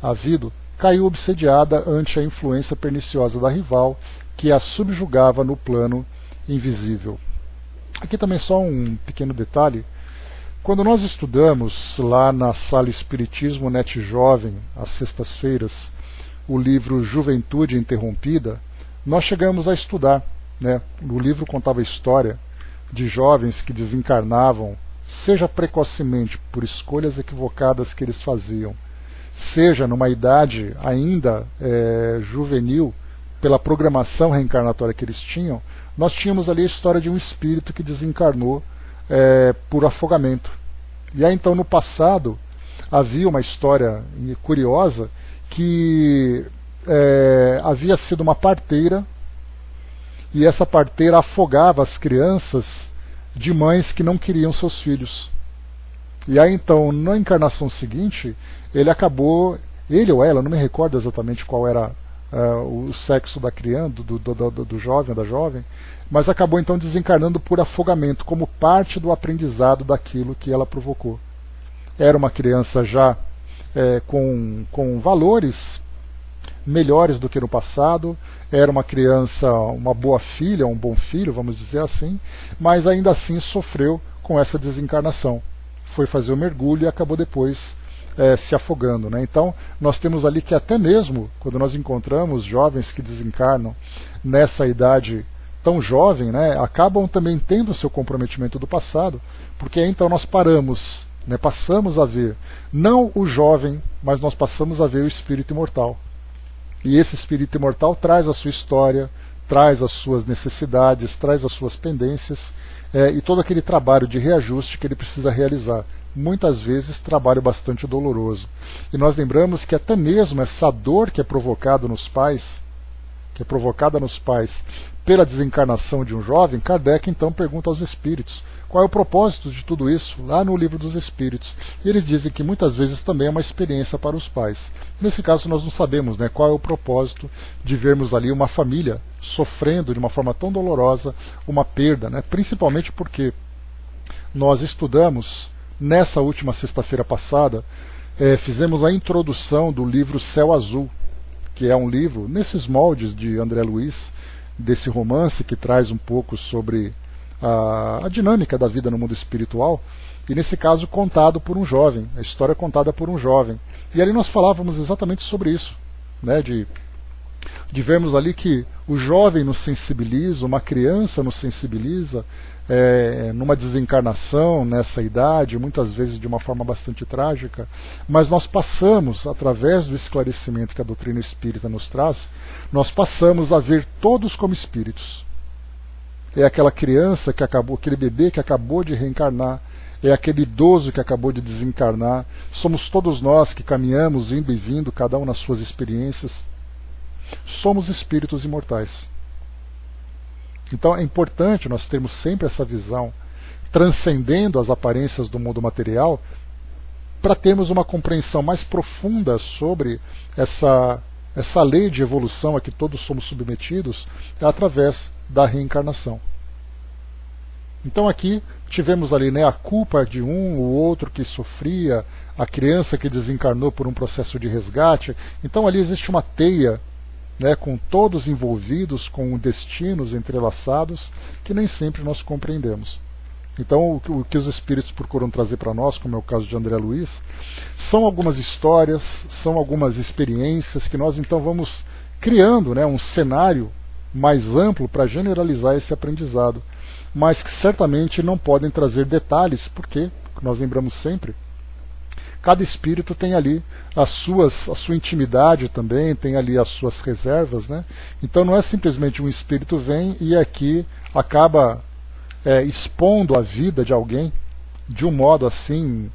havido, caiu obsediada ante a influência perniciosa da rival que a subjugava no plano invisível. Aqui também só um pequeno detalhe. Quando nós estudamos lá na Sala Espiritismo Net Jovem, às sextas-feiras, o livro Juventude Interrompida, nós chegamos a estudar. O livro contava a história de jovens que desencarnavam, seja precocemente por escolhas equivocadas que eles faziam, seja numa idade ainda juvenil, pela programação reencarnatória que eles tinham. Nós tínhamos ali a história de um espírito que desencarnou por afogamento. E aí então no passado havia uma história curiosa que havia sido uma parteira, e essa parteira afogava as crianças de mães que não queriam seus filhos. E aí então, na encarnação seguinte, ele ou ela, não me recordo exatamente qual era o sexo da criança, do jovem ou da jovem, mas acabou então desencarnando por afogamento, como parte do aprendizado daquilo que ela provocou. Era uma criança já com valores melhores do que no passado, era uma criança, uma boa filha, um bom filho, vamos dizer assim, mas ainda assim sofreu com essa desencarnação. Foi fazer o mergulho e acabou depois se afogando. Né? Então, nós temos ali que até mesmo, quando nós encontramos jovens que desencarnam nessa idade tão jovem, né, acabam também tendo o seu comprometimento do passado, porque então nós passamos a ver, não o jovem, mas nós passamos a ver o espírito imortal. E esse espírito imortal traz a sua história, traz as suas necessidades, traz as suas pendências e todo aquele trabalho de reajuste que ele precisa realizar. Muitas vezes trabalho bastante doloroso. E nós lembramos que até mesmo essa dor que é provocada nos pais, pela desencarnação de um jovem, Kardec então pergunta aos espíritos qual é o propósito de tudo isso, lá no Livro dos Espíritos. E eles dizem que muitas vezes também é uma experiência para os pais. Nesse caso nós não sabemos qual é o propósito de vermos ali uma família sofrendo de uma forma tão dolorosa uma perda, principalmente porque nós estudamos, nessa última sexta-feira passada, fizemos a introdução do livro Céu Azul, que é um livro, nesses moldes de André Luiz, desse romance que traz um pouco sobre a dinâmica da vida no mundo espiritual, e nesse caso contado por um jovem, a história contada por um jovem. E ali nós falávamos exatamente sobre isso, de vermos ali que o jovem nos sensibiliza, uma criança nos sensibiliza, numa desencarnação nessa idade, muitas vezes de uma forma bastante trágica, mas nós passamos, através do esclarecimento que a doutrina espírita nos traz, nós passamos a ver todos como espíritos. É aquela criança que acabou, aquele bebê que acabou de reencarnar, é aquele idoso que acabou de desencarnar, somos todos nós que caminhamos, indo e vindo, cada um nas suas experiências. Somos espíritos imortais. Então é importante nós termos sempre essa visão, transcendendo as aparências do mundo material, para termos uma compreensão mais profunda sobre essa lei de evolução a que todos somos submetidos, através da reencarnação. Então aqui tivemos ali a culpa de um, o outro que sofria, a criança que desencarnou por um processo de resgate. Então ali existe uma teia, com todos envolvidos, com destinos entrelaçados, que nem sempre nós compreendemos. Então o que os espíritos procuram trazer para nós, como é o caso de André Luiz, são algumas histórias, são algumas experiências que nós então vamos criando um cenário mais amplo para generalizar esse aprendizado, mas que certamente não podem trazer detalhes, porque, nós lembramos sempre, cada espírito tem ali a sua intimidade também, tem ali as suas reservas. Então não é simplesmente um espírito vem e aqui acaba expondo a vida de alguém de um modo assim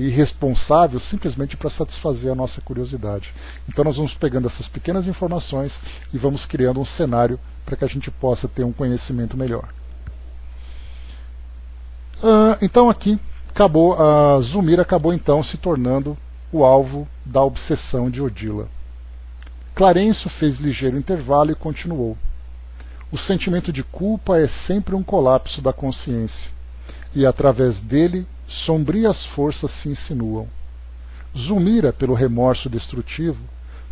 irresponsável, simplesmente para satisfazer a nossa curiosidade. Então nós vamos pegando essas pequenas informações e vamos criando um cenário para que a gente possa ter um conhecimento melhor. Então aqui a Zulmira acabou então se tornando o alvo da obsessão de Odila. Clarencio fez ligeiro intervalo e continuou. O sentimento de culpa é sempre um colapso da consciência, e através dele sombrias forças se insinuam. Zulmira, pelo remorso destrutivo,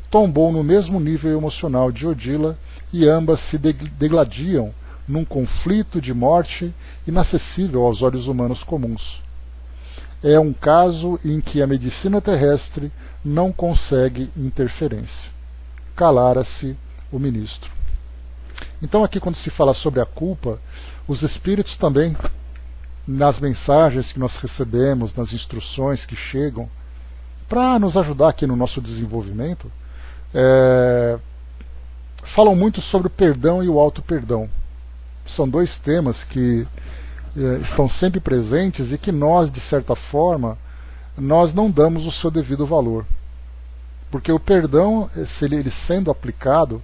tombou no mesmo nível emocional de Odila e ambas se degladiam num conflito de morte inacessível aos olhos humanos comuns. É um caso em que a medicina terrestre não consegue interferência. Calara-se o ministro. Então aqui quando se fala sobre a culpa, os espíritos também, nas mensagens que nós recebemos, nas instruções que chegam, para nos ajudar aqui no nosso desenvolvimento, falam muito sobre o perdão e o auto-perdão. São dois temas que estão sempre presentes e que nós, de certa forma, nós não damos o seu devido valor. Porque o perdão, se ele sendo aplicado,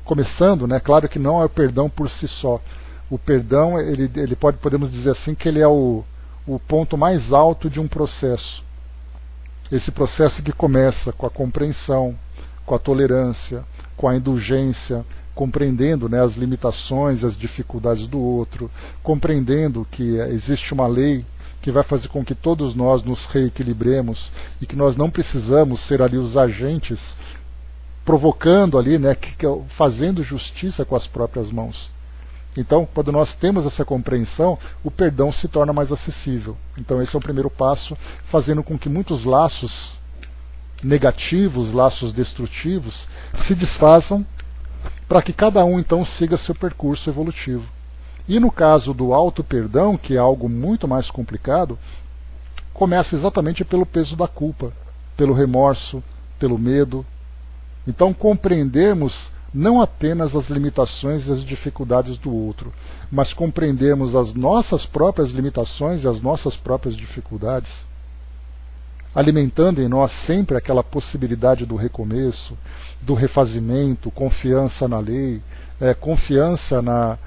começando, claro que não é o perdão por si só. O perdão, podemos dizer assim, que ele é o o ponto mais alto de um processo. Esse processo que começa com a compreensão, com a tolerância, com a indulgência, compreendendo, né, as limitações, as dificuldades do outro, compreendendo que existe uma lei que vai fazer com que todos nós nos reequilibremos e que nós não precisamos ser ali os agentes provocando ali, né, fazendo justiça com as próprias mãos. Então, quando nós temos essa compreensão, o perdão se torna mais acessível. Então esse é o primeiro passo, fazendo com que muitos laços negativos, laços destrutivos, se desfaçam para que cada um então siga seu percurso evolutivo. E no caso do auto-perdão, que é algo muito mais complicado, começa exatamente pelo peso da culpa, pelo remorso, pelo medo. Então compreendermos não apenas as limitações e as dificuldades do outro, mas compreendermos as nossas próprias limitações e as nossas próprias dificuldades, alimentando em nós sempre aquela possibilidade do recomeço, do refazimento, confiança na lei, confiança na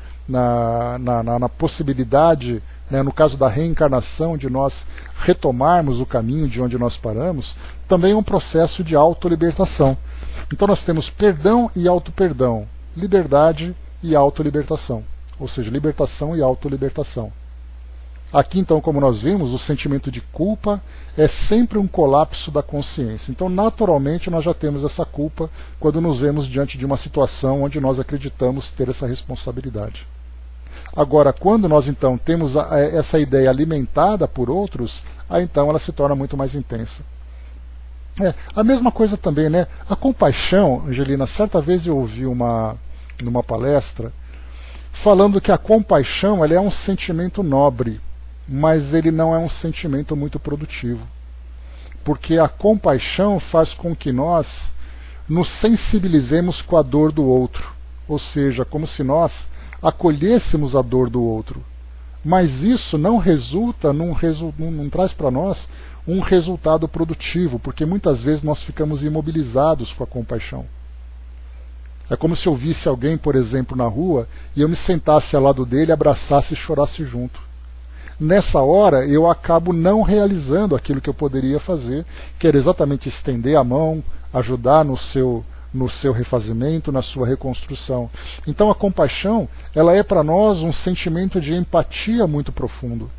possibilidade, né, no caso da reencarnação, de nós retomarmos o caminho de onde nós paramos, também é um processo de autolibertação. Então nós temos perdão e auto-perdão, liberdade e autolibertação, ou seja, libertação e autolibertação. Aqui então, como nós vimos, o sentimento de culpa é sempre um colapso da consciência. Então naturalmente nós já temos essa culpa quando nos vemos diante de uma situação onde nós acreditamos ter essa responsabilidade. Agora, quando nós então temos essa ideia alimentada por outros, aí então ela se torna muito mais intensa. A mesma coisa também, né? A compaixão, Angelina, certa vez eu ouvi numa palestra falando que a compaixão ela é um sentimento nobre, mas ele não é um sentimento muito produtivo. Porque a compaixão faz com que nós nos sensibilizemos com a dor do outro, ou seja, como se nós acolhêssemos a dor do outro. Mas isso não resulta, não traz para nós um resultado produtivo, porque muitas vezes nós ficamos imobilizados com a compaixão. É como se eu visse alguém, por exemplo, na rua, e eu me sentasse ao lado dele, abraçasse e chorasse junto. Nessa hora, eu acabo não realizando aquilo que eu poderia fazer, que era exatamente estender a mão, ajudar no seu refazimento, na sua reconstrução. Então a compaixão, ela é para nós um sentimento de empatia muito profundo,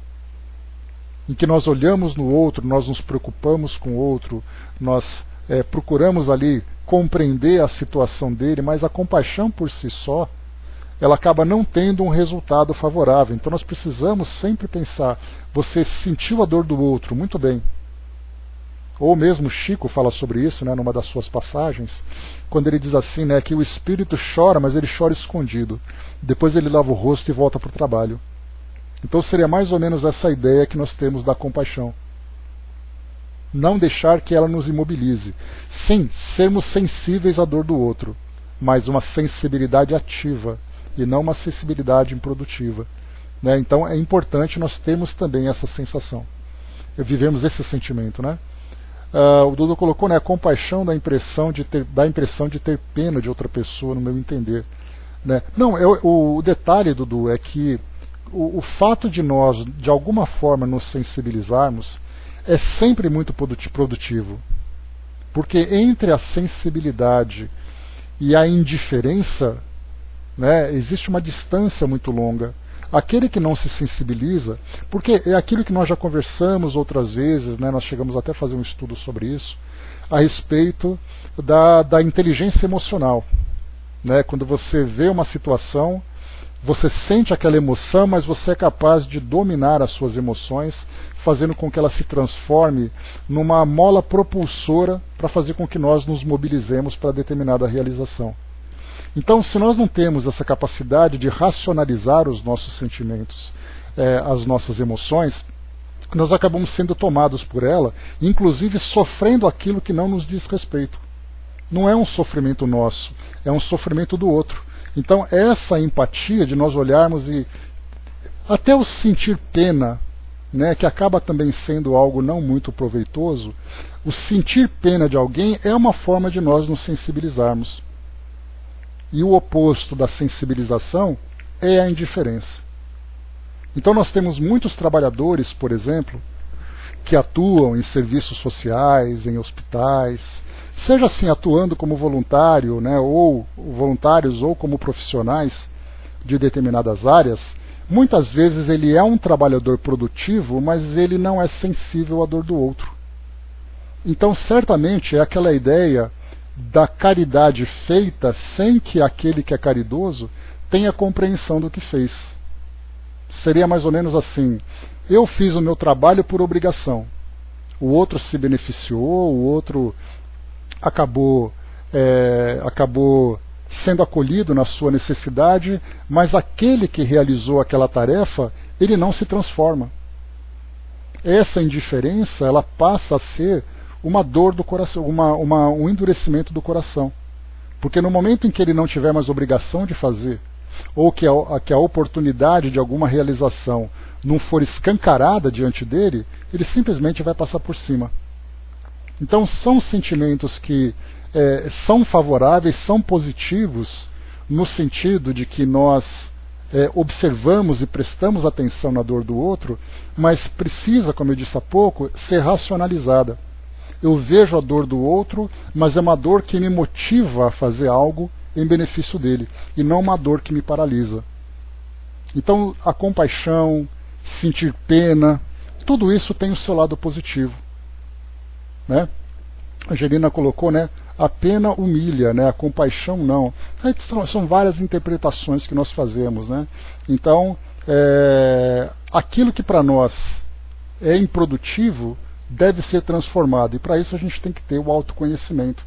em que nós olhamos no outro, nós nos preocupamos com o outro, nós procuramos ali compreender a situação dele, mas a compaixão por si só, ela acaba não tendo um resultado favorável. Então nós precisamos sempre pensar, você sentiu a dor do outro, muito bem. Ou mesmo Chico fala sobre isso, né, numa das suas passagens, quando ele diz assim, né, que o espírito chora, mas ele chora escondido. Depois ele lava o rosto e volta para o trabalho. Então seria mais ou menos essa ideia que nós temos da compaixão. Não deixar que ela nos imobilize. Sim, sermos sensíveis à dor do outro, mas uma sensibilidade ativa e não uma sensibilidade improdutiva. Né? Então é importante nós termos também essa sensação. Vivemos esse sentimento, né? O Dudu colocou, né, a compaixão dá a impressão de ter pena de outra pessoa, no meu entender. Né? Não, o detalhe, Dudu, é que o fato de nós, de alguma forma, nos sensibilizarmos é sempre muito produtivo. Porque entre a sensibilidade e a indiferença, né, existe uma distância muito longa. Aquele que não se sensibiliza, porque é aquilo que nós já conversamos outras vezes, né, nós chegamos até a fazer um estudo sobre isso, a respeito da inteligência emocional. Né? Quando você vê uma situação, você sente aquela emoção, mas você é capaz de dominar as suas emoções, fazendo com que ela se transforme numa mola propulsora para fazer com que nós nos mobilizemos para determinada realização. Então, se nós não temos essa capacidade de racionalizar os nossos sentimentos, as nossas emoções, nós acabamos sendo tomados por ela, inclusive sofrendo aquilo que não nos diz respeito. Não é um sofrimento nosso, é um sofrimento do outro. Então, essa empatia de nós olharmos e até o sentir pena, né, que acaba também sendo algo não muito proveitoso, o sentir pena de alguém é uma forma de nós nos sensibilizarmos. E o oposto da sensibilização é a indiferença. Então nós temos muitos trabalhadores, por exemplo, que atuam em serviços sociais, em hospitais, seja assim atuando como voluntário, né, ou voluntários ou como profissionais de determinadas áreas. Muitas vezes ele é um trabalhador produtivo, mas ele não é sensível à dor do outro. Então certamente é aquela ideia da caridade feita sem que aquele que é caridoso tenha compreensão do que fez. Seria mais ou menos assim: eu fiz o meu trabalho por obrigação, o outro se beneficiou, o outro acabou sendo acolhido na sua necessidade, mas aquele que realizou aquela tarefa, ele não se transforma. Essa indiferença, ela passa a ser uma dor do coração, um endurecimento do coração. Porque no momento em que ele não tiver mais obrigação de fazer, ou que a oportunidade de alguma realização não for escancarada diante dele, ele simplesmente vai passar por cima. Então são sentimentos que são favoráveis, são positivos, no sentido de que nós observamos e prestamos atenção na dor do outro, mas precisa, como eu disse há pouco, ser racionalizada. Eu vejo a dor do outro, mas é uma dor que me motiva a fazer algo em benefício dele, e não uma dor que me paralisa. Então a compaixão, sentir pena, tudo isso tem o seu lado positivo, né? A Angelina colocou, né? A pena humilha, né? A compaixão não. São várias interpretações que nós fazemos, né? Então, aquilo que para nós é improdutivo deve ser transformado, e para isso a gente tem que ter o autoconhecimento,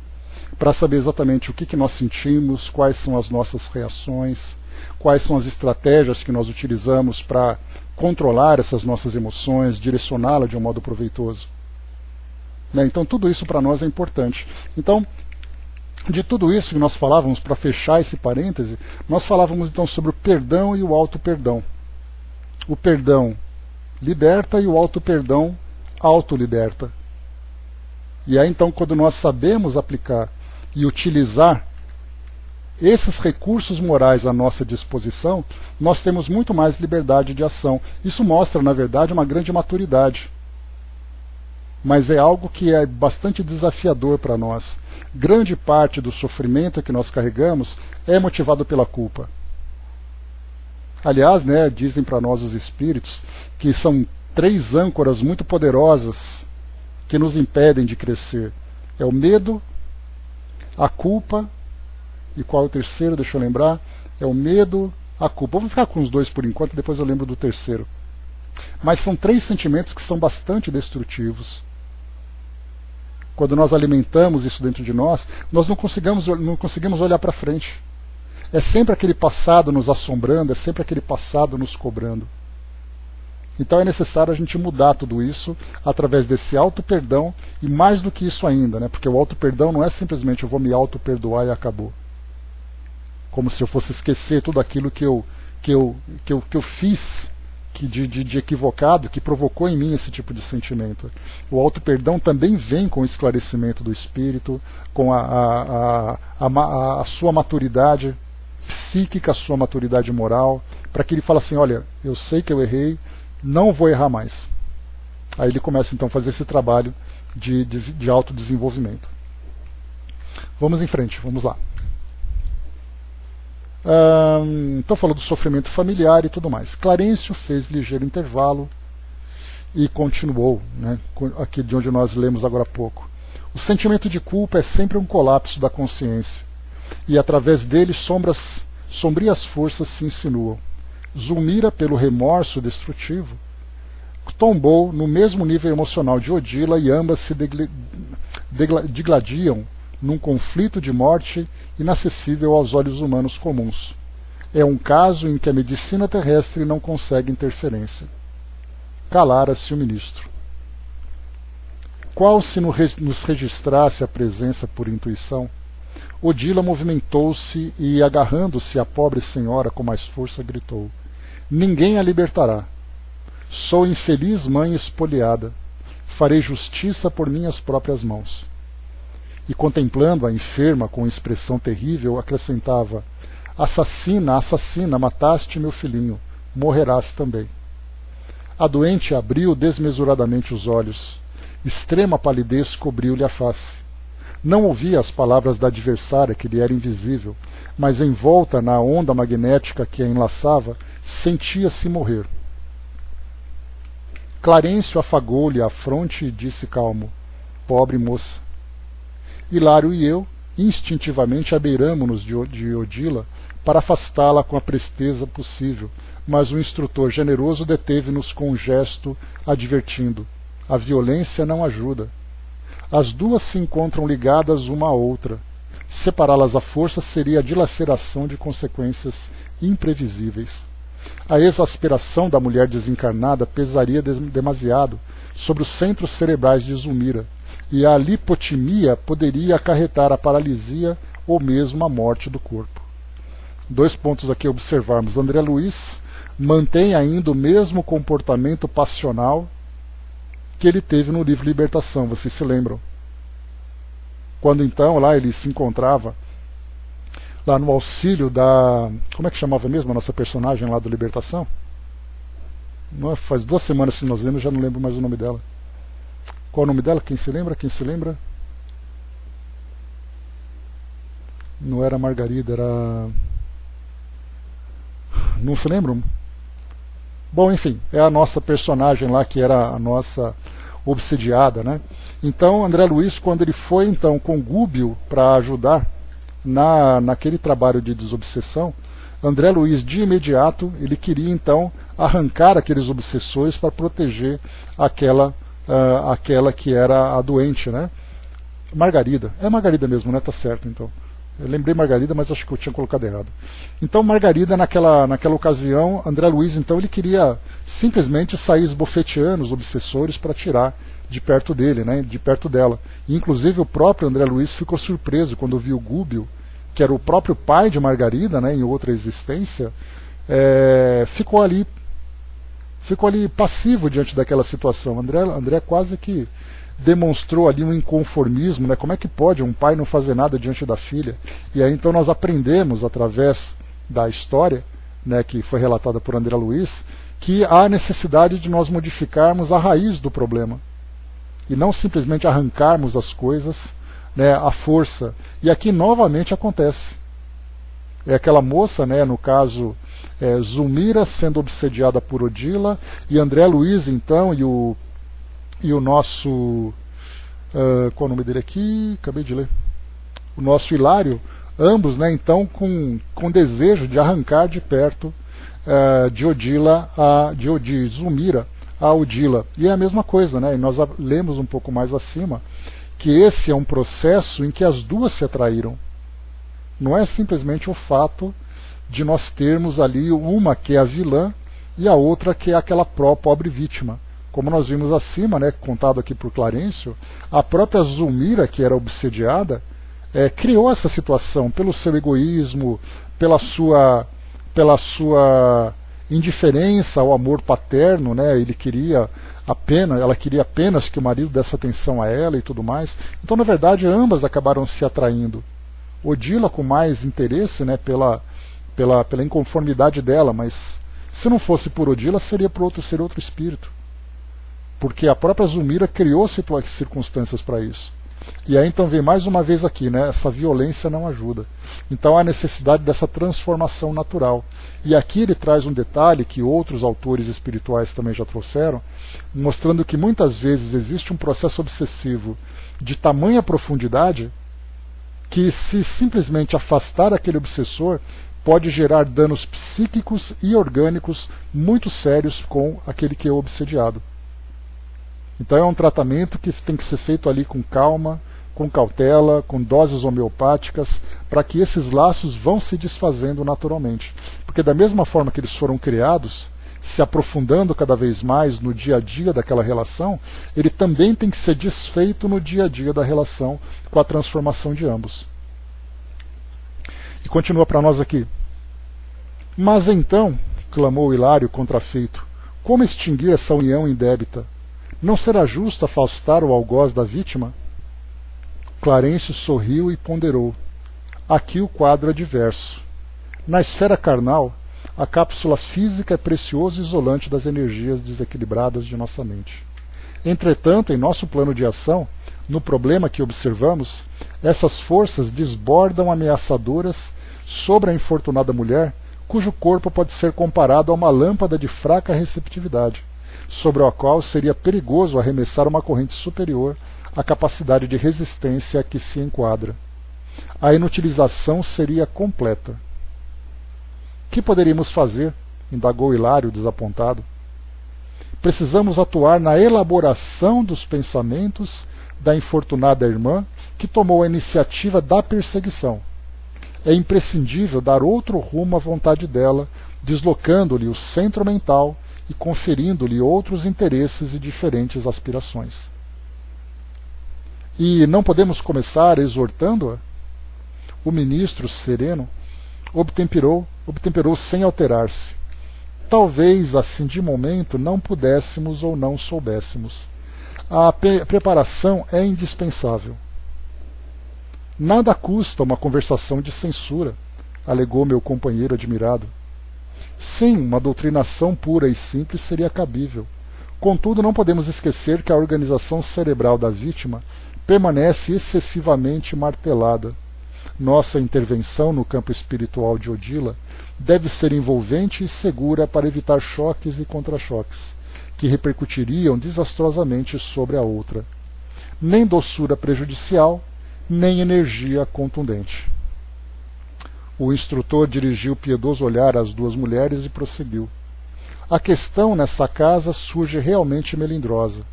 para saber exatamente o que nós sentimos, quais são as nossas reações, quais são as estratégias que nós utilizamos para controlar essas nossas emoções, direcioná-las de um modo proveitoso. Então tudo isso para nós é importante. Então, de tudo isso que nós falávamos, para fechar esse parêntese, nós falávamos então sobre o perdão e o auto-perdão. O perdão liberta e o auto-perdão autoliberta. E aí então, quando nós sabemos aplicar e utilizar esses recursos morais à nossa disposição, nós temos muito mais liberdade de ação. Isso mostra, na verdade, uma grande maturidade. Mas é algo que é bastante desafiador para nós. Grande parte do sofrimento que nós carregamos é motivado pela culpa. Aliás, né, dizem para nós os espíritos que são 3 âncoras muito poderosas que nos impedem de crescer. É o medo, a culpa, e qual é o terceiro? Deixa eu lembrar. É o medo, a culpa. Vou ficar com os 2 por enquanto, depois eu lembro do terceiro. Mas são 3 sentimentos que são bastante destrutivos. Quando nós alimentamos isso dentro de nós não conseguimos olhar para frente. É sempre aquele passado nos assombrando, é sempre aquele passado nos cobrando. Então é necessário a gente mudar tudo isso através desse auto-perdão, e mais do que isso ainda, né? Porque o auto-perdão não é simplesmente eu vou me auto-perdoar e acabou. Como se eu fosse esquecer tudo aquilo que eu fiz de equivocado, que provocou em mim esse tipo de sentimento. O auto-perdão também vem com o esclarecimento do espírito, com a sua maturidade psíquica, a sua maturidade moral, para que ele fale assim, olha, eu sei que eu errei, não vou errar mais. Aí ele começa então a fazer esse trabalho de autodesenvolvimento. Vamos em frente, vamos lá. Então falou do sofrimento familiar e tudo mais. Clarencio fez ligeiro intervalo e continuou, né, aqui de onde nós lemos agora há pouco. O sentimento de culpa é sempre um colapso da consciência, e através dele sombrias forças se insinuam. Zulmira, pelo remorso destrutivo, tombou no mesmo nível emocional de Odila, e ambas se digladiam num conflito de morte inacessível aos olhos humanos comuns. É um caso em que a medicina terrestre não consegue interferência. Calara-se o ministro. Qual se nos registrasse a presença por intuição? Odila movimentou-se e, agarrando-se à pobre senhora com mais força, gritou: ninguém a libertará. Sou infeliz mãe espoliada. Farei justiça por minhas próprias mãos. E, contemplando a enferma com expressão terrível, acrescentava: assassina, assassina, mataste meu filhinho, morrerás também. A doente abriu desmesuradamente os olhos. Extrema palidez cobriu-lhe a face. Não ouvia as palavras da adversária, que lhe era invisível, mas envolta na onda magnética que a enlaçava, sentia-se morrer. Clarencio afagou-lhe a fronte e disse calmo: pobre moça. Hilário e eu, instintivamente, abeiramo-nos de Odila para afastá-la com a presteza possível, mas o instrutor generoso deteve-nos com um gesto, advertindo: a violência não ajuda. As duas se encontram ligadas uma à outra. Separá-las à força seria a dilaceração de consequências imprevisíveis. A exasperação da mulher desencarnada pesaria demasiado sobre os centros cerebrais de Zulmira, e a lipotimia poderia acarretar a paralisia ou mesmo a morte do corpo. 2 pontos aqui a observarmos. André Luiz mantém ainda o mesmo comportamento passional que ele teve no livro Libertação, vocês se lembram? Quando então lá ele se encontrava lá no auxílio da... Como é que chamava mesmo a nossa personagem lá do Libertação? Não, faz 2 semanas que nós lemos, já não lembro mais o nome dela. Qual o nome dela? Quem se lembra? Quem se lembra? Não era Margarida, era... Não se lembram? Bom, enfim, é a nossa personagem lá, que era a nossa obsidiada, né? Então, André Luiz, quando ele foi então com Gúbio para ajudar naquele trabalho de desobsessão, André Luiz, de imediato, ele queria então arrancar aqueles obsessores para proteger aquela que era a doente, né? Margarida. É Margarida mesmo, né? Tá certo, então. Eu lembrei Margarida, mas acho que eu tinha colocado errado. Então, Margarida, naquela ocasião, André Luiz, então, ele queria simplesmente sair esbofeteando os obsessores para tirar de perto dele, né, de perto dela. E, inclusive, o próprio André Luiz ficou surpreso quando viu Gúbio, que era o próprio pai de Margarida, né, em outra existência, ficou ali passivo diante daquela situação. André quase que demonstrou ali um inconformismo, né? Como é que pode um pai não fazer nada diante da filha? E aí então nós aprendemos através da história, né, que foi relatada por André Luiz, que há necessidade de nós modificarmos a raiz do problema e não simplesmente arrancarmos as coisas, né, à força. E aqui novamente acontece. É aquela moça, né, no caso Zulmira sendo obsediada por Odila, e André Luiz então e o nosso, qual é o nome dele aqui? Acabei de ler. O nosso Hilário, ambos, né, então, com desejo de arrancar de perto de Zulmira a Odila. E é a mesma coisa, né? E nós lemos um pouco mais acima que esse é um processo em que as duas se atraíram. Não é simplesmente o fato de nós termos ali uma que é a vilã e a outra que é aquela pobre vítima. Como nós vimos acima, né, contado aqui por Clarencio, a própria Zulmira, que era obsediada, criou essa situação pelo seu egoísmo, pela sua indiferença ao amor paterno, né? Ela queria apenas que o marido desse atenção a ela e tudo mais. Então, na verdade, ambas acabaram se atraindo. Odila com mais interesse, né, pela inconformidade dela, mas se não fosse por Odila, seria outro espírito. Porque a própria Zulmira criou circunstâncias para isso. E aí então vem mais uma vez aqui, né? Essa violência não ajuda. Então há necessidade dessa transformação natural. E aqui ele traz um detalhe que outros autores espirituais também já trouxeram, mostrando que muitas vezes existe um processo obsessivo de tamanha profundidade que, se simplesmente afastar aquele obsessor, pode gerar danos psíquicos e orgânicos muito sérios com aquele que é obsediado. Então é um tratamento que tem que ser feito ali com calma, com cautela, com doses homeopáticas, para que esses laços vão se desfazendo naturalmente. Porque da mesma forma que eles foram criados, se aprofundando cada vez mais no dia a dia daquela relação, ele também tem que ser desfeito no dia a dia da relação com a transformação de ambos. E continua para nós aqui. Mas então, clamou Hilário contrafeito, como extinguir essa união indébita? Não será justo afastar o algoz da vítima? Clarencio sorriu e ponderou. Aqui o quadro é diverso. Na esfera carnal, A cápsula física é precioso isolante das energias desequilibradas de nossa mente. Entretanto, em nosso plano de ação, no problema que observamos, essas forças desbordam ameaçadoras sobre a infortunada mulher, cujo corpo pode ser comparado a uma lâmpada de fraca receptividade, sobre a qual seria perigoso arremessar uma corrente superior à capacidade de resistência a que se enquadra. A inutilização seria completa. Que poderíamos fazer? Indagou Hilário, desapontado. Precisamos atuar na elaboração dos pensamentos da infortunada irmã que tomou a iniciativa da perseguição. É imprescindível dar outro rumo à vontade dela, deslocando-lhe o centro mental e conferindo-lhe outros interesses e diferentes aspirações. E não podemos começar exortando-a? O ministro, sereno, obtemperou sem alterar-se. Talvez, assim de momento, não pudéssemos ou não soubéssemos. A preparação é indispensável. Nada custa uma conversação de censura, alegou meu companheiro admirado. Sim, uma doutrinação pura e simples seria cabível. Contudo, não podemos esquecer que a organização cerebral da vítima permanece excessivamente martelada. Nossa intervenção no campo espiritual de Odila deve ser envolvente e segura para evitar choques e contra-choques, que repercutiriam desastrosamente sobre a outra. Nem doçura prejudicial, nem energia contundente. O instrutor dirigiu piedoso olhar às duas mulheres e prosseguiu. A questão nessa casa surge realmente melindrosa.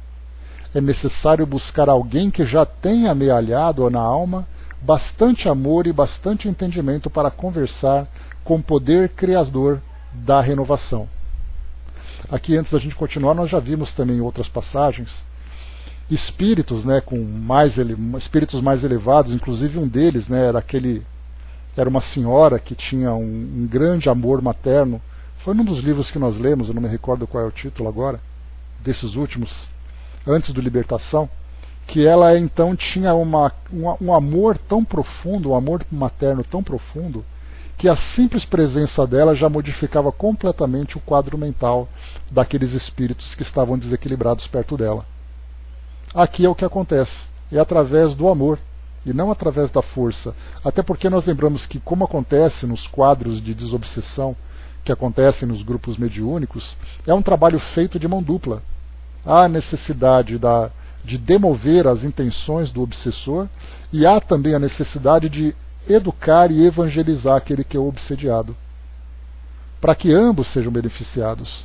É necessário buscar alguém que já tenha amealhado na alma bastante amor e bastante entendimento para conversar com o poder criador da renovação. Aqui, antes da gente continuar, nós já vimos também em outras passagens espíritos, espíritos mais elevados, inclusive um deles, era uma senhora que tinha um grande amor materno. Foi num dos livros que nós lemos, eu não me recordo qual é o título agora, desses últimos, antes do Libertação, que ela então tinha um amor tão profundo, um amor materno tão profundo, que a simples presença dela já modificava completamente o quadro mental daqueles espíritos que estavam desequilibrados perto dela. Aqui é o que acontece, é através do amor, e não através da força. Até porque nós lembramos que, como acontece nos quadros de desobsessão, que acontecem nos grupos mediúnicos, é um trabalho feito de mão dupla. Há necessidade de demover as intenções do obsessor, e há também a necessidade de educar e evangelizar aquele que é o obsediado, para que ambos sejam beneficiados.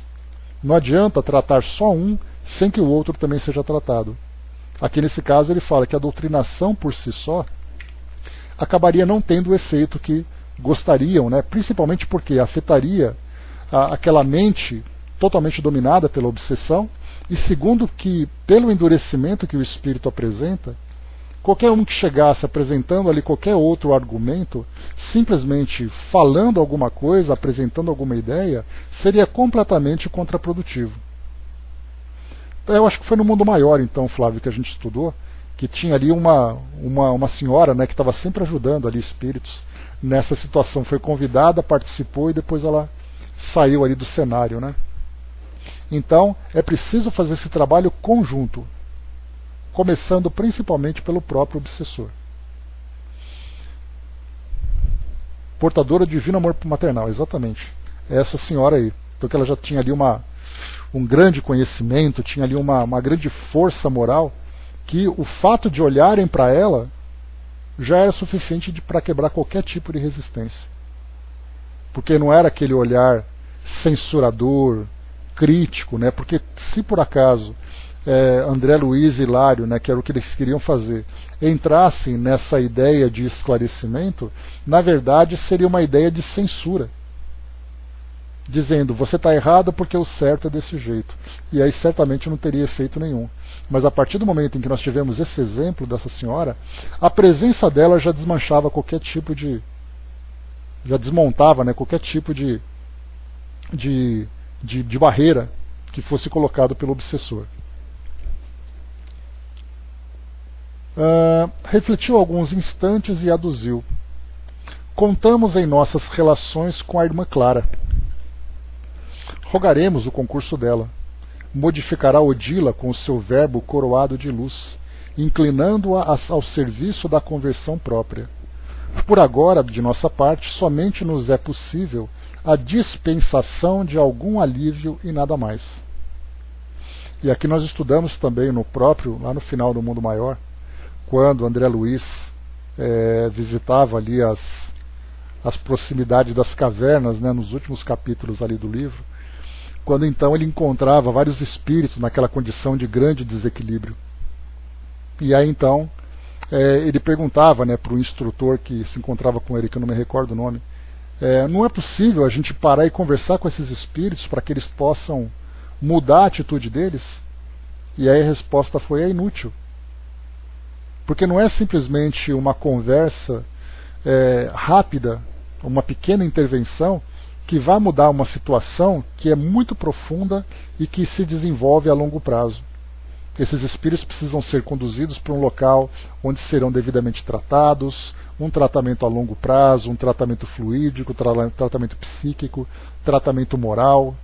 Não adianta tratar só um sem que o outro também seja tratado. Aqui nesse caso ele fala que a doutrinação por si só acabaria não tendo o efeito que gostariam, principalmente porque afetaria aquela mente totalmente dominada pela obsessão, e segundo que, pelo endurecimento que o espírito apresenta, qualquer um que chegasse apresentando ali qualquer outro argumento, simplesmente falando alguma coisa, apresentando alguma ideia, seria completamente contraprodutivo. Eu acho que foi no Mundo Maior, então, Flávio, que a gente estudou, que tinha ali uma senhora, que estava sempre ajudando ali espíritos nessa situação. Foi convidada, participou e depois ela saiu ali do cenário, Então, é preciso fazer esse trabalho conjunto, começando principalmente pelo próprio obsessor. Portadora de divino amor maternal, exatamente. Essa senhora aí. Então que ela já tinha ali um grande conhecimento, tinha ali uma grande força moral, que o fato de olharem para ela já era suficiente para quebrar qualquer tipo de resistência. Porque não era aquele olhar censurador, crítico, porque se por acaso André Luiz e Hilário, que era o que eles queriam fazer, entrassem nessa ideia de esclarecimento, na verdade seria uma ideia de censura, dizendo, você está errado porque o certo é desse jeito. E aí certamente não teria efeito nenhum. Mas a partir do momento em que nós tivemos esse exemplo dessa senhora, a presença dela já desmanchava qualquer tipo de... já desmontava qualquer tipo de barreira que fosse colocado pelo obsessor. Refletiu alguns instantes e aduziu. Contamos em nossas relações com a irmã Clara. rogaremos o concurso dela. Modificará Odila com o seu verbo coroado de luz, inclinando-a ao serviço da conversão própria. Por agora, de nossa parte, somente nos é possível a dispensação de algum alívio e nada mais. E aqui nós estudamos também lá no final do Mundo Maior, quando André Luiz visitava ali as proximidades das cavernas, né, nos últimos capítulos ali do livro, quando então ele encontrava vários espíritos naquela condição de grande desequilíbrio. E aí então ele perguntava, né, para o instrutor que se encontrava com ele, que eu não me recordo o nome, não é possível a gente parar e conversar com esses espíritos para que eles possam mudar a atitude deles? E aí a resposta foi: é inútil. Porque não é simplesmente uma conversa rápida, uma pequena intervenção, que vai mudar uma situação que é muito profunda e que se desenvolve a longo prazo. Esses espíritos precisam ser conduzidos para um local onde serão devidamente tratados, um tratamento a longo prazo, um tratamento fluídico, tratamento psíquico, tratamento moral.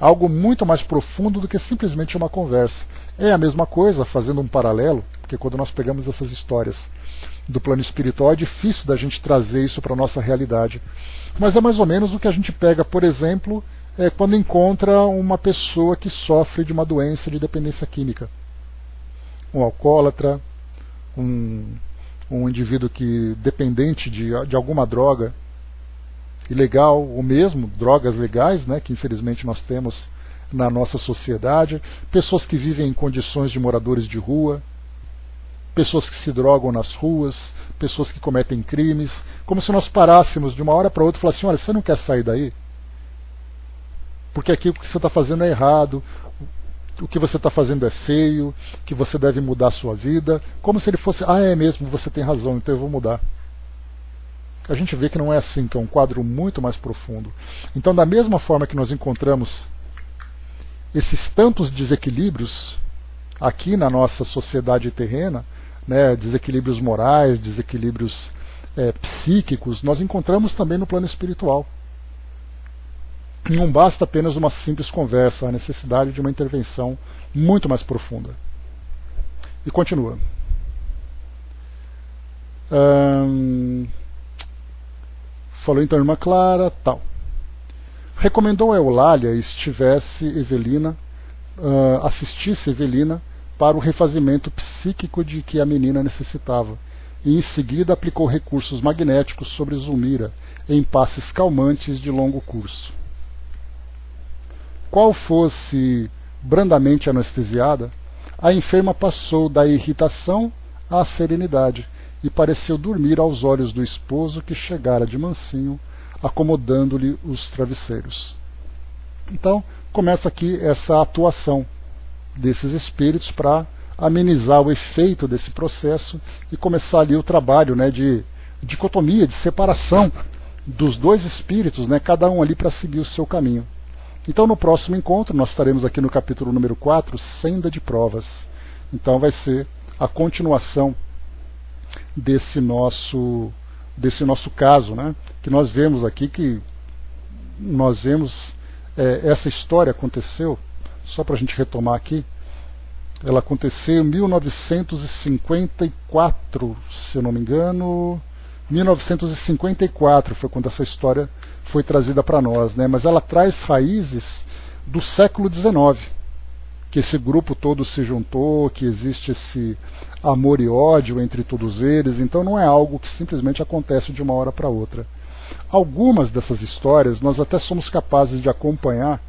Algo muito mais profundo do que simplesmente uma conversa. É a mesma coisa, fazendo um paralelo, porque quando nós pegamos essas histórias do plano espiritual é difícil da gente trazer isso para a nossa realidade. Mas é mais ou menos o que a gente pega, por exemplo, quando encontra uma pessoa que sofre de uma doença de dependência química. Um alcoólatra, um indivíduo que dependente de alguma droga ilegal, ou mesmo drogas legais, né, que infelizmente nós temos na nossa sociedade, pessoas que vivem em condições de moradores de rua, pessoas que se drogam nas ruas, pessoas que cometem crimes, como se nós parássemos de uma hora para outra e falassem: olha, você não quer sair daí? Porque aqui o que você está fazendo é errado, o que você está fazendo é feio, que você deve mudar a sua vida, como se ele fosse: ah, é mesmo, você tem razão, então eu vou mudar. A gente vê que não é assim, que é um quadro muito mais profundo. Então, da mesma forma que nós encontramos esses tantos desequilíbrios aqui na nossa sociedade terrena, né, desequilíbrios morais, desequilíbrios psíquicos, nós encontramos também no plano espiritual. Não basta apenas uma simples conversa, há necessidade de uma intervenção muito mais profunda. E continua. Falou então a irmã Clara, tal. Recomendou a Eulália assistisse Evelina para o refazimento psíquico de que a menina necessitava, e em seguida aplicou recursos magnéticos sobre Zulmira, em passes calmantes de longo curso. Qual fosse brandamente anestesiada, a enferma passou da irritação à serenidade, e pareceu dormir aos olhos do esposo, que chegara de mansinho, acomodando-lhe os travesseiros. Então, começa aqui essa atuação desses espíritos para amenizar o efeito desse processo e começar ali o trabalho, né, de dicotomia, de separação dos dois espíritos, né, cada um ali para seguir o seu caminho. Então, no próximo encontro, nós estaremos aqui no capítulo número 4, Senda de Provas. Então, vai ser a continuação desse nosso caso, né? Que nós vemos aqui, essa história aconteceu, só para a gente retomar aqui, ela aconteceu em 1954, se eu não me engano, 1954 foi quando essa história foi trazida para nós, né? Mas ela traz raízes do século XIX, que esse grupo todo se juntou, que existe esse amor e ódio entre todos eles, então não é algo que simplesmente acontece de uma hora para outra. Algumas dessas histórias nós até somos capazes de acompanhar,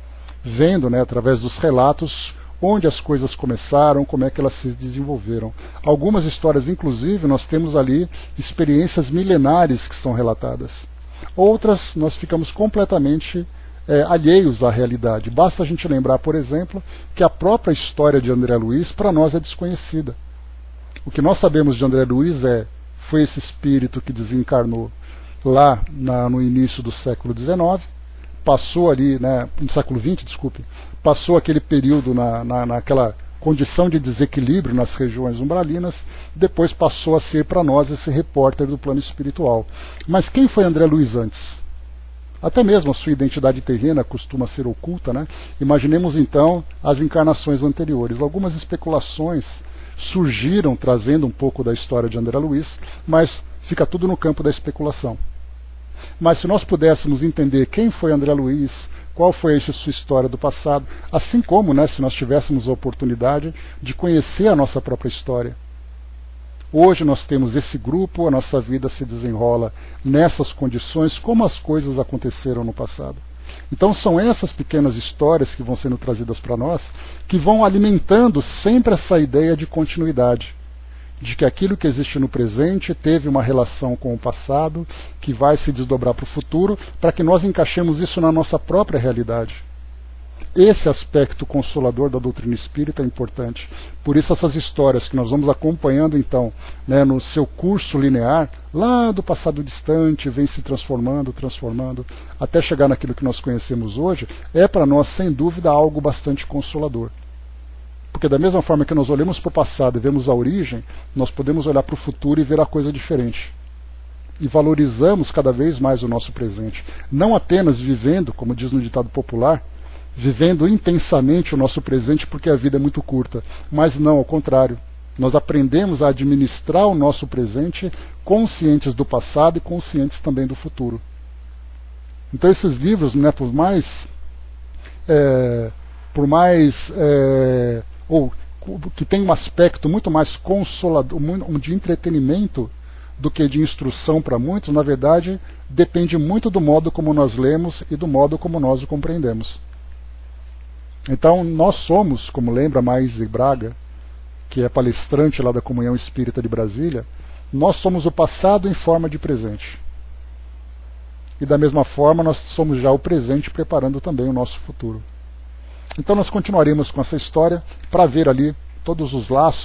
vendo, né, através dos relatos, onde as coisas começaram, como é que elas se desenvolveram. Algumas histórias, inclusive, nós temos ali experiências milenares que são relatadas. Outras, nós ficamos completamente alheios à realidade. Basta a gente lembrar, por exemplo, que a própria história de André Luiz, para nós, é desconhecida. O que nós sabemos de André Luiz foi esse espírito que desencarnou lá no início do século XIX, passou ali, né, no século XX, desculpe, passou aquele período naquela condição de desequilíbrio nas regiões umbralinas, depois passou a ser para nós esse repórter do plano espiritual. Mas quem foi André Luiz antes? Até mesmo a sua identidade terrena costuma ser oculta, né? Imaginemos então as encarnações anteriores. Algumas especulações surgiram trazendo um pouco da história de André Luiz, mas fica tudo no campo da especulação. Mas se nós pudéssemos entender quem foi André Luiz, qual foi a sua história do passado, assim como, né, se nós tivéssemos a oportunidade de conhecer a nossa própria história. Hoje nós temos esse grupo, a nossa vida se desenrola nessas condições, como as coisas aconteceram no passado. Então são essas pequenas histórias que vão sendo trazidas para nós, que vão alimentando sempre essa ideia de continuidade, de que aquilo que existe no presente teve uma relação com o passado, que vai se desdobrar para o futuro, para que nós encaixemos isso na nossa própria realidade. Esse aspecto consolador da doutrina espírita é importante. Por isso essas histórias que nós vamos acompanhando então, né, no seu curso linear, lá do passado distante, vem se transformando, até chegar naquilo que nós conhecemos hoje, é para nós, sem dúvida, algo bastante consolador. Porque da mesma forma que nós olhamos para o passado e vemos a origem, nós podemos olhar para o futuro e ver a coisa diferente. E valorizamos cada vez mais o nosso presente. Não apenas vivendo, como diz no ditado popular, vivendo intensamente o nosso presente porque a vida é muito curta. Mas não, ao contrário. Nós aprendemos a administrar o nosso presente conscientes do passado e conscientes também do futuro. Então esses livros, né, ou que tem um aspecto muito mais consolador, de entretenimento do que de instrução para muitos, na verdade, depende muito do modo como nós lemos e do modo como nós o compreendemos. Então, nós somos, como lembra Maíse Braga, que é palestrante lá da Comunhão Espírita de Brasília, nós somos o passado em forma de presente. E da mesma forma, nós somos já o presente preparando também o nosso futuro. Então nós continuaremos com essa história para ver ali todos os laços